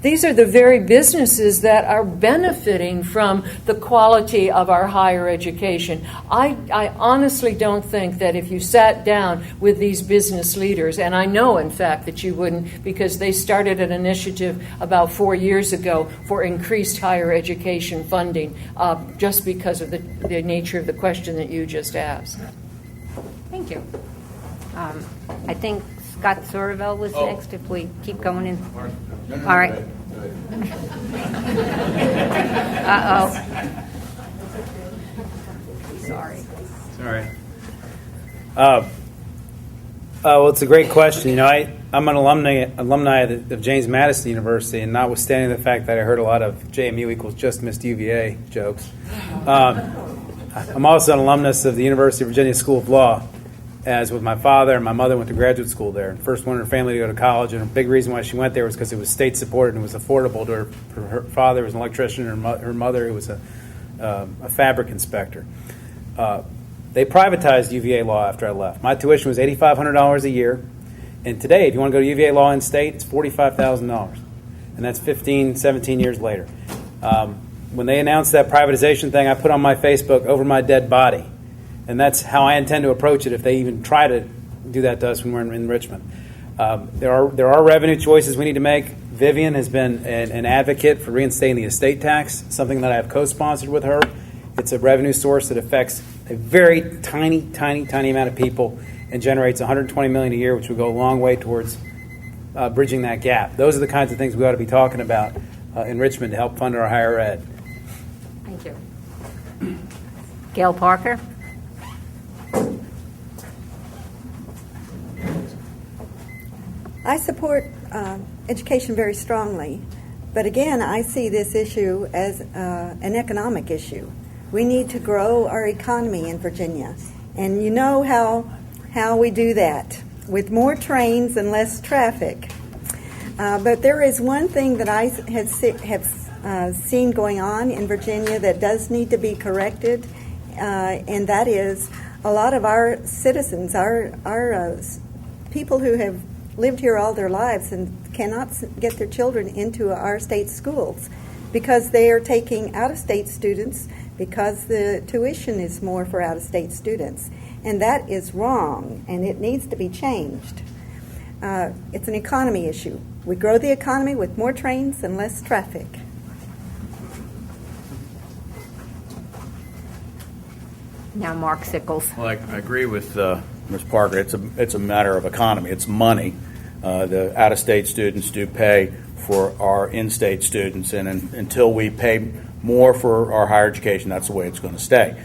These are the very businesses that are benefiting from the quality of our higher education. I honestly don't think that if you sat down with these business leaders, and I know, in fact, that you wouldn't, because they started an initiative about 4 years ago for increased higher education funding, just because of the nature of the question that you just asked. Thank you. I think Scott Sorreville was next if we keep going in. All right. Uh-oh. Sorry. All right. Well, it's a great question. You know, I'm an alumni of James Madison University, and notwithstanding the fact that I heard a lot of JMU equals just missed UVA jokes, I'm also an alumnus of the University of Virginia School of Law, as with my father, and my mother went to graduate school there. First one in her family to go to college, and a big reason why she went there was because it was state supported and it was affordable to her. Her father was an electrician, and her mother was a fabric inspector. They privatized UVA Law after I left. My tuition was $8,500 a year, and today, if you want to go to UVA Law in state, it's $45,000, and that's 15, 17 years later. When they announced that privatization thing, I put on my Facebook, "Over my dead body." And that's how I intend to approach it if they even try to do that to us when we're in Richmond. There are revenue choices we need to make. Vivian has been an advocate for reinstating the estate tax, something that I have co-sponsored with her. It's a revenue source that affects a very tiny amount of people and generates $120 million a year, which will go a long way towards bridging that gap. Those are the kinds of things we ought to be talking about in Richmond to help fund our higher ed. Thank you. Gail Parker. I support education very strongly, but again, I see this issue as an economic issue. We need to grow our economy in Virginia, and you know how we do that, with more trains and less traffic. But there is one thing that I have seen going on in Virginia that does need to be corrected, and that is a lot of our citizens, our people who have lived here all their lives and cannot get their children into our state schools because they are taking out-of-state students because the tuition is more for out-of-state students. And that is wrong, and it needs to be changed. It's an economy issue. We grow the economy with more trains and less traffic. Now Mark Sickles. Well, I agree with Ms. Parker. It's a matter of economy. It's money. The out-of-state students do pay for our in-state students, and until we pay more for our higher education, that's the way it's going to stay.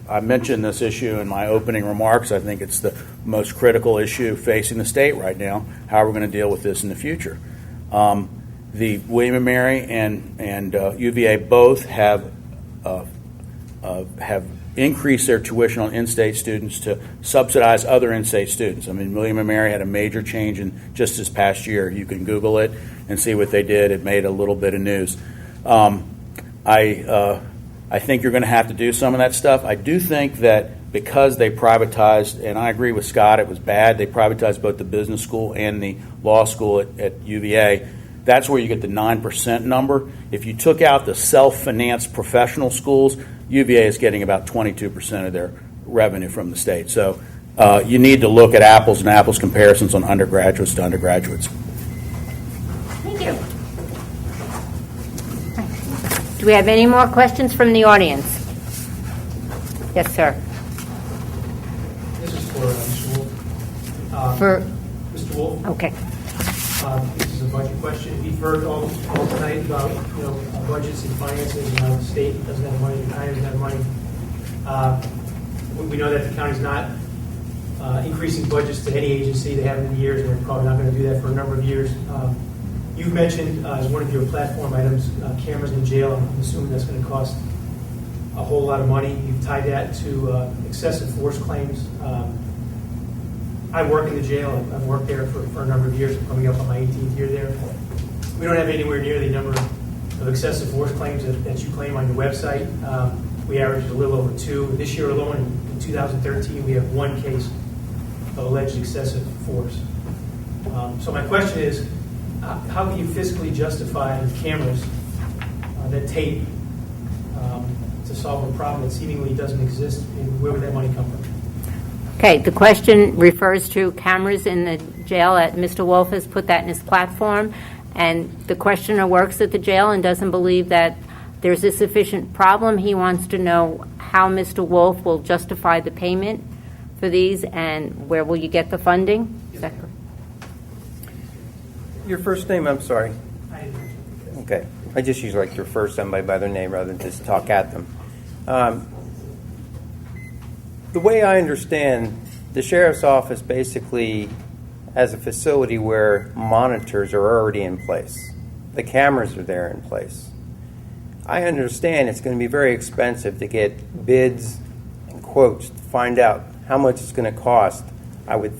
I mentioned this issue in my opening remarks. I think it's the most critical issue facing the state right now, how we're going to deal with this in the future. The William & Mary and UVA both have increase their tuition on in-state students to subsidize other in-state students. I mean, William & Mary had a major change in just this past year. You can Google it and see what they did. It made a little bit of news. I think you're going to have to do some of that stuff. I do think that because they privatized, and I agree with Scott, it was bad. They privatized both the business school and the law school at UVA. That's where you get the 9% number. If you took out the self-financed professional schools, UVA is getting about 22% of their revenue from the state. So you need to look at apples and apples comparisons on undergraduates to undergraduates. Thank you. Do we have any more questions from the audience? Yes, sir. This is for Mr. Wolf. For Mr. Wolf. Okay. This is a budget question. We've heard all tonight about budgets and finances and how the state doesn't have money, the county doesn't have money. We know that the county's not increasing budgets to any agency. They haven't in years, and they're probably not going to do that for a number of years. You've mentioned as one of your platform items cameras in jail. I'm assuming that's going to cost a whole lot of money. You've tied that to excessive force claims. I work in the jail. I've worked there for a number of years. I'm coming up on my 18th year there. We don't have anywhere near the number of excessive force claims that you claim on your website. We averaged a little over 2. This year alone, in 2013, we have 1 case of alleged excessive force. So my question is, how can you fiscally justify cameras that tape to solve a problem that seemingly doesn't exist, and where would that money come from? Okay, the question refers to cameras in the jail that Mr. Wolf has put that in his platform, and the questioner works at the jail and doesn't believe that there's a sufficient problem. He wants to know how Mr. Wolf will justify the payment for these and where will you get the funding? Is that correct? Your first name, I'm sorry. Okay. I just usually like to refer to somebody by their name rather than just talk at them. The way I understand, the sheriff's office basically has a facility where monitors are already in place. The cameras are there in place. I understand it's going to be very expensive to get bids and quotes to find out how much it's going to cost. I would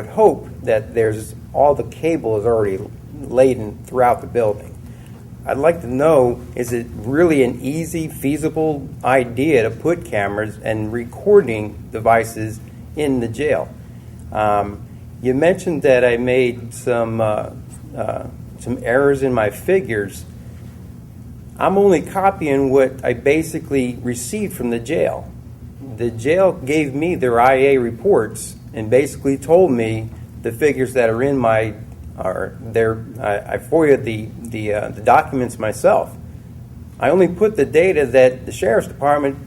hope that there's all the cable is already laden throughout the building. I'd like to know, is it really an easy, feasible idea to put cameras and recording devices in the jail? You mentioned that I made some errors in my figures. I'm only copying what I basically received from the jail. The jail gave me their IA reports and basically told me the figures that are in my I FOIA'd the documents myself. I only put the data that the sheriff's department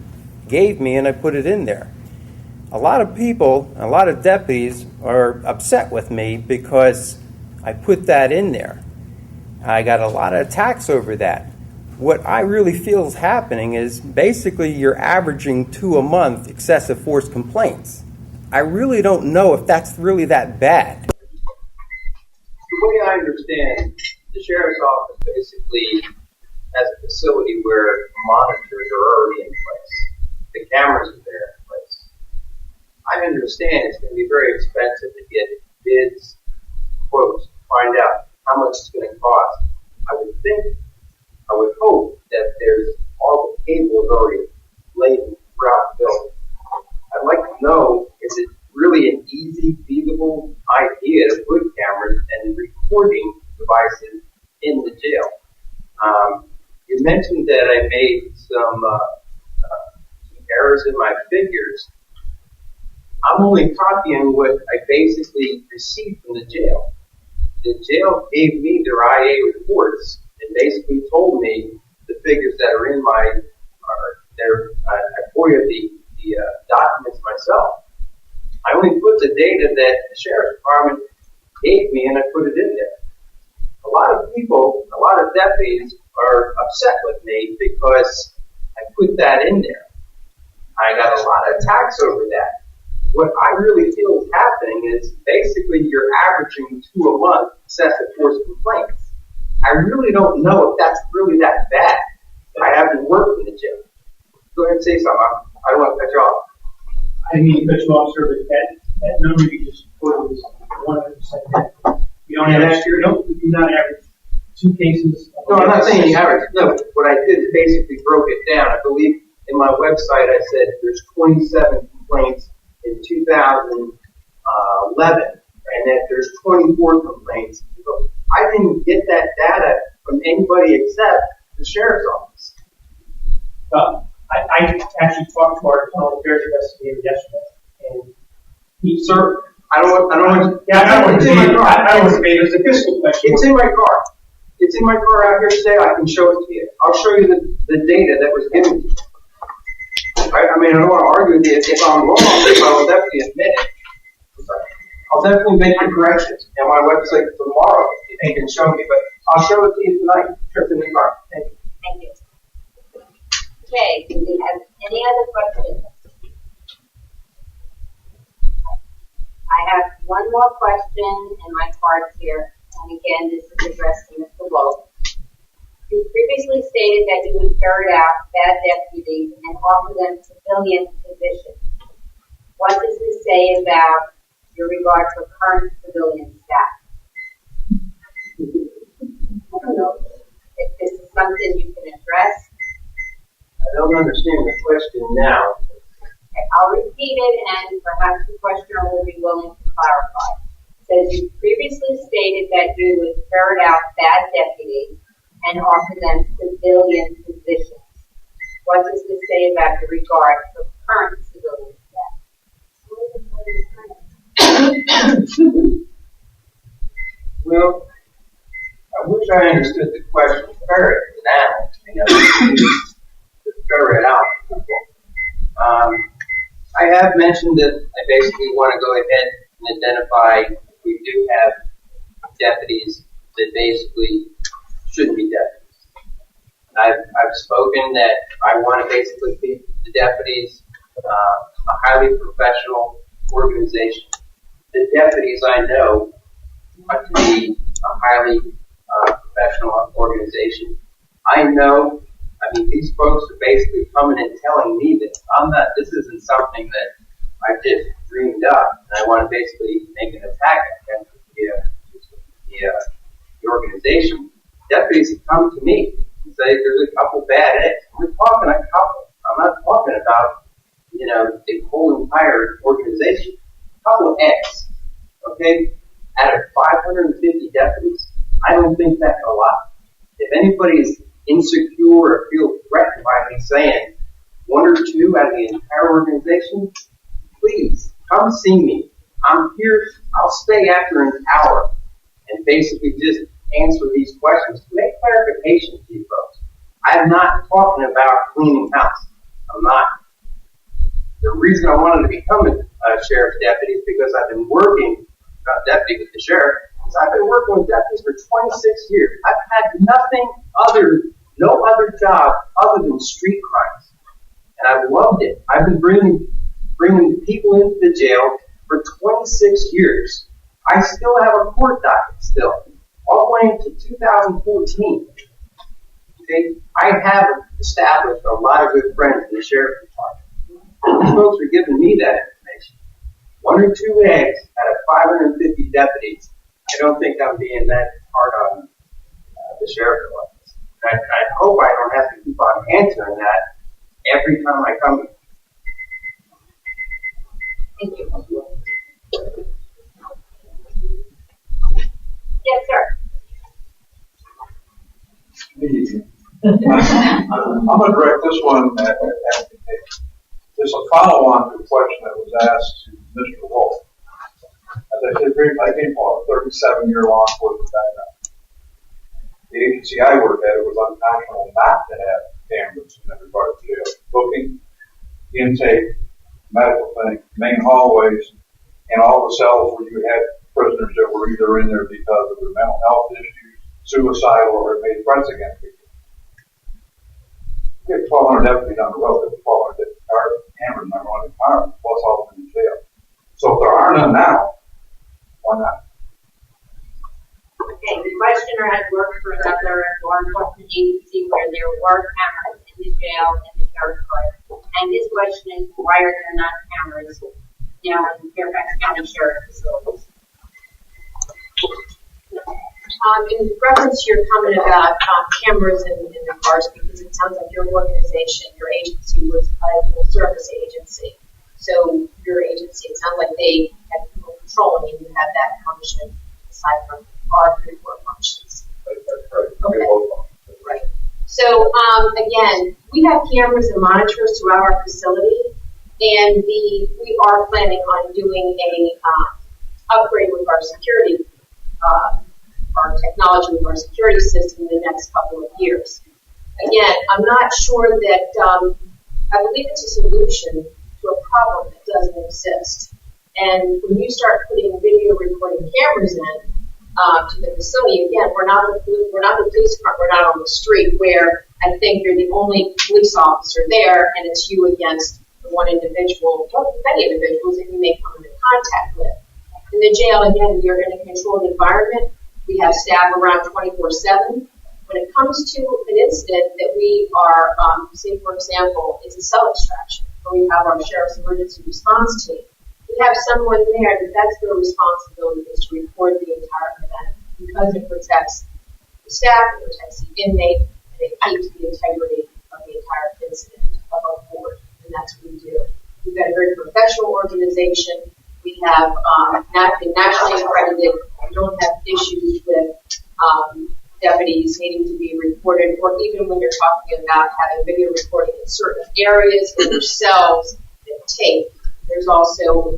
gave me and I put it in there. A lot of people, a lot of deputies are upset with me because I put that in there. I got a lot of attacks over that. What I really feel is happening is basically you're averaging 2 a month excessive force complaints. I really don't know if that's really that bad. The way I understand, the sheriff's office basically has a facility where monitors are already in place. The cameras are there in place. I understand it's going to be very expensive to get bids, quotes, to find out how much it's going to cost. I would hope that there's all the cables already laden throughout the building. I'd like to know, is it really an easy, feasible idea to put cameras and recording devices in the jail? You mentioned that I made some errors in my figures. I'm only copying what I basically received from the jail. The jail gave me their IA reports and basically told me the figures that are in I FOIA'd the documents myself. I only put the data that the sheriff's department gave me and I put it in there. A lot of people, a lot of deputies are upset with me because I put that in there. I got a lot of attacks over that. What I really feel is happening is basically you're averaging 2 a month excessive force complaints. I really don't know if that's really that bad. I haven't worked in the jail. Go ahead and say something. I don't want to cut you off. I didn't mean to cut you off, sir, but that number you just quoted is 100%. You don't average, you do not average 2 cases. No, I'm not saying you average. No, what I did is basically broke it down. I believe in my website I said there's 27 complaints in 2011, and that there's 24 complaints. I didn't get that data from anybody except the sheriff's office. I actually talked to our internal affairs investigator yesterday, Sir, I don't want. Yeah, I don't want It's to in my debate. car. I don't want to debate. There's a fiscal question. It's in my car. It's in my car out here today. I can show it to you. I'll show you the data that was given to me. Right? I mean, I don't want to argue with you. If I'm wrong, I will definitely admit it. I'll definitely make the corrections on my website tomorrow if you can show me. But I'll show it to you tonight. It's in the car. Thank you. Thank you. Okay, do we have any other questions? I have one more question in my cards here, and again, this is addressed to Mr. Wolf. You previously stated that you would ferret out bad deputies and offer them civilian positions. What does this say about your regard for current civilian staff? I don't know if this is something you can address. I don't understand the question now. Okay, I'll repeat it, and perhaps the questioner will be willing to clarify. It says you previously stated that you would ferret out bad deputies and offer them civilian positions. What does this say about your regard for current civilian staff? Well, I wish I understood the question. Ferret it out. You know, ferret out people. I have mentioned that I basically want to go ahead and identify we do have deputies that basically shouldn't be deputies. I've spoken that I want to basically keep the deputies a highly professional organization. The deputies I know want to be a highly professional organization. I know, I mean, these folks are basically coming and telling me that this isn't something that I just dreamed up, and I want to basically make an attack against the organization. Deputies have come to me and say there's a couple bad eggs. We're talking a couple. I'm not talking about, the whole entire organization. A couple eggs, okay? Out of 550 deputies, I don't think that's a lot. If anybody's insecure or feel threatened by me saying one or two out of the entire organization, please come see me. I'm here. I'll stay after an hour and basically just answer these questions to make clarification to you folks. I'm not talking about cleaning house. I'm not. The reason I wanted to become a sheriff's deputy is because I've been working, not deputy with the sheriff, is I've been working with deputies for 26 years. I've had no other job other than street crimes. And I've loved it. I've been bringing people into the jail for 26 years. I still have a court docket still, all the way into 2014. Okay? I have established a lot of good friends in the sheriff's department. These folks are giving me that information. One or two eggs out of 550 deputies. I don't think I'm being that hard on the sheriff's office. I hope I don't have to keep on answering that every time I come here. Thank you. Yes, sir. I'm going to direct this one at it's a follow-on to a question that was asked to Mr. Wolf. As I said briefly, I came from a 37-year law enforcement background. The agency I worked at, it was unconscionable not to have cameras in every part of the jail. Booking, intake, medical clinic, main hallways, and all the cells where you had prisoners that were either in there because of their mental health issues, suicidal, or made threats against people. We have 1,200 deputies on the road. There's 1,200 cameras in every department, plus all of them in jail. So if there are none now, why not? Okay, the questioner has worked for another law enforcement agency where there were cameras in the jail and the sheriff's court. And his question is, why are there not cameras now in Fairfax County Sheriff facilities? In reference to your comment about cameras in the cars, because it sounds like your organization, your agency was a full service agency. So your agency, it sounds like they had people patrolling and you had that function aside from our 3 or 4 functions. Okay. Right. So again, we have cameras and monitors throughout our facility, And we are planning on doing a upgrade with our security, our technology with our security system in the next couple of years. Again, I'm not sure that, I believe it's a solution to a problem that doesn't exist. And when you start putting video recording cameras in to the facility, again, we're not the police department, we're not on the street where I think you're the only police officer there and it's you against the one individual, or many individuals that you may come into contact with. In the jail, again, we are in a controlled environment. We have staff around 24/7. When it comes to an incident that we are, say for example, it's a cell extraction, where we have our sheriff's emergency response team. We have someone there that's their responsibility is to record the entire event because it protects the staff, it protects the inmate, and it keeps the integrity of the entire incident of our board, and that's what we do. We've got a very professional organization. We have been nationally accredited. We don't have issues with deputies needing to be reported, or even when you're talking about having video recording in certain areas in yourselves that tape. There's also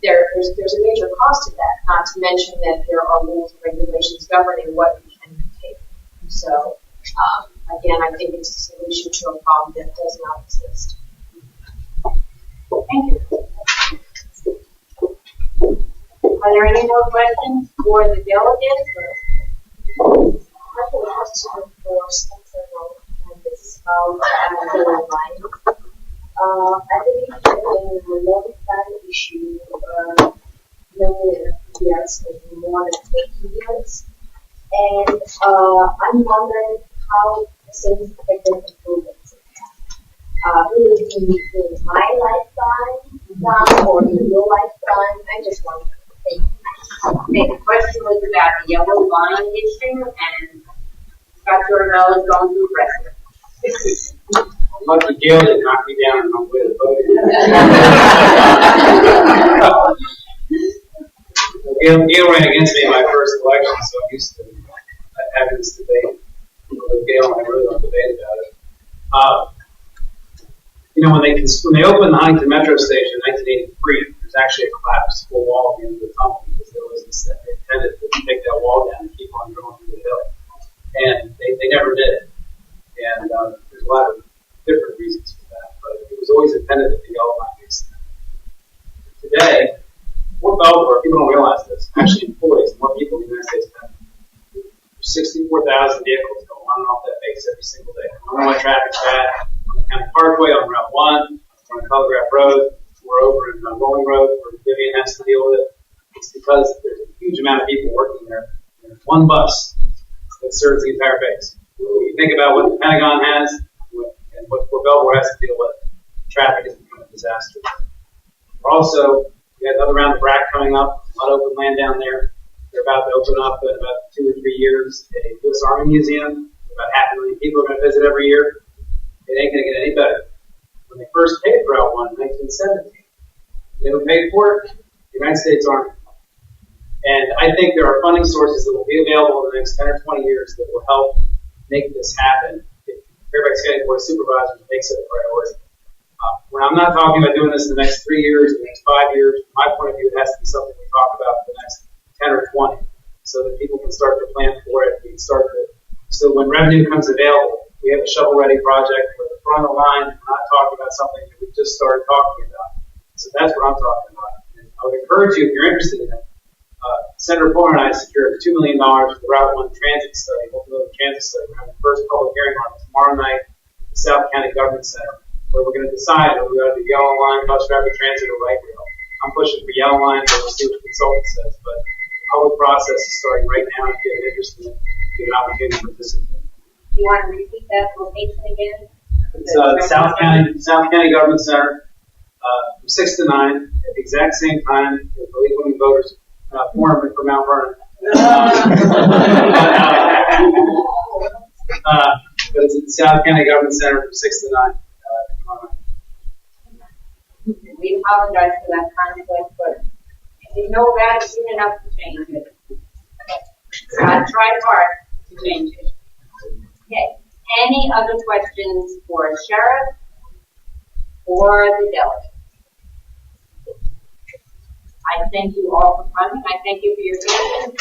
there's a major cost to that, not to mention that there are rules and regulations governing what you can take. So again, I think it's a solution to a problem that does not exist. Thank you. Are there any more questions for the delegates? I have a question for Central and this I believe that the long-term issue known as years is more than 20 years. And I'm wondering how the significant improvements will it be in my lifetime or in your lifetime? I just wonder. Okay, the question was about the yellow line issue, and Dr. Bell is going to address it. Lucky Gail didn't knock me down on the way to the vote. Gail ran against me in my first election, so I'm used to having this debate. Gail and I really don't debate about it. When they opened the Huntington Metro Station in 1983, there's actually a collapsed full wall at the end of the tunnel because there was they intended to take that wall down and keep on going through the hill, and they never did. And there's a lot of different reasons for that, but it was always intended that the yellow line be extended. Today, Fort Belvoir, people don't realize this, actually employs more people in the United States than 64,000 vehicles go on and off that base every single day. I don't know why traffic's bad. On the County Parkway, on Route 1, on Telegraph Road, we're over in Rolling Road, where Vivian has to deal with it. It's because there's a huge amount of people working there. There's one bus that serves the entire base. When you think about what the Pentagon has and what Fort Belvoir has to deal with, traffic has become a disaster. We're also, we have another round of BRAC coming up, a lot of open land down there. They're about to open up in about 2 or 3 years a U.S. Army Museum. About 500,000 people are going to visit every year. It ain't going to get any better. When they first paid for Route 1 in 1917, they were paid for it, the United States Army. And I think there are funding sources that will be available in the next 10 or 20 years that will help make this happen if Fairfax County Board of Supervisors makes it a priority. When I'm not talking about doing this in the next 3 years, the next 5 years, from my point of view, it has to be something we talk about for the next 10 or 20 so that people can start to plan for it. We can start to, so when revenue comes available, we have a shovel-ready project. We're at the front of the line. We're not talking about something that we just started talking about. So that's what I'm talking about. And I would encourage you, if you're interested in it, Senator Fuller and I secured $2 million for the Route 1 transit study, multimodal transit study. We're having the first public hearing on it tomorrow night at the South County Government Center, where we're going to decide whether we ought to do yellow line, bus rapid transit, or light rail. I'm pushing for yellow line, but we'll see what the consultant says. But the public process is starting right now. If you have an interest in it, you have an opportunity to participate. Do you want to repeat that location again? It's South County Government Center from 6 to 9 at the exact same time as the League of Women Voters Forum for Mount Vernon. But it's at the South County Government Center from 6 to 9 tomorrow night. We apologize for that conflict, but if you know about it soon enough to change it. I tried hard to change it. Okay. Any other questions for Sheriff? or the delegate. I thank you all for coming. I thank you for your attention.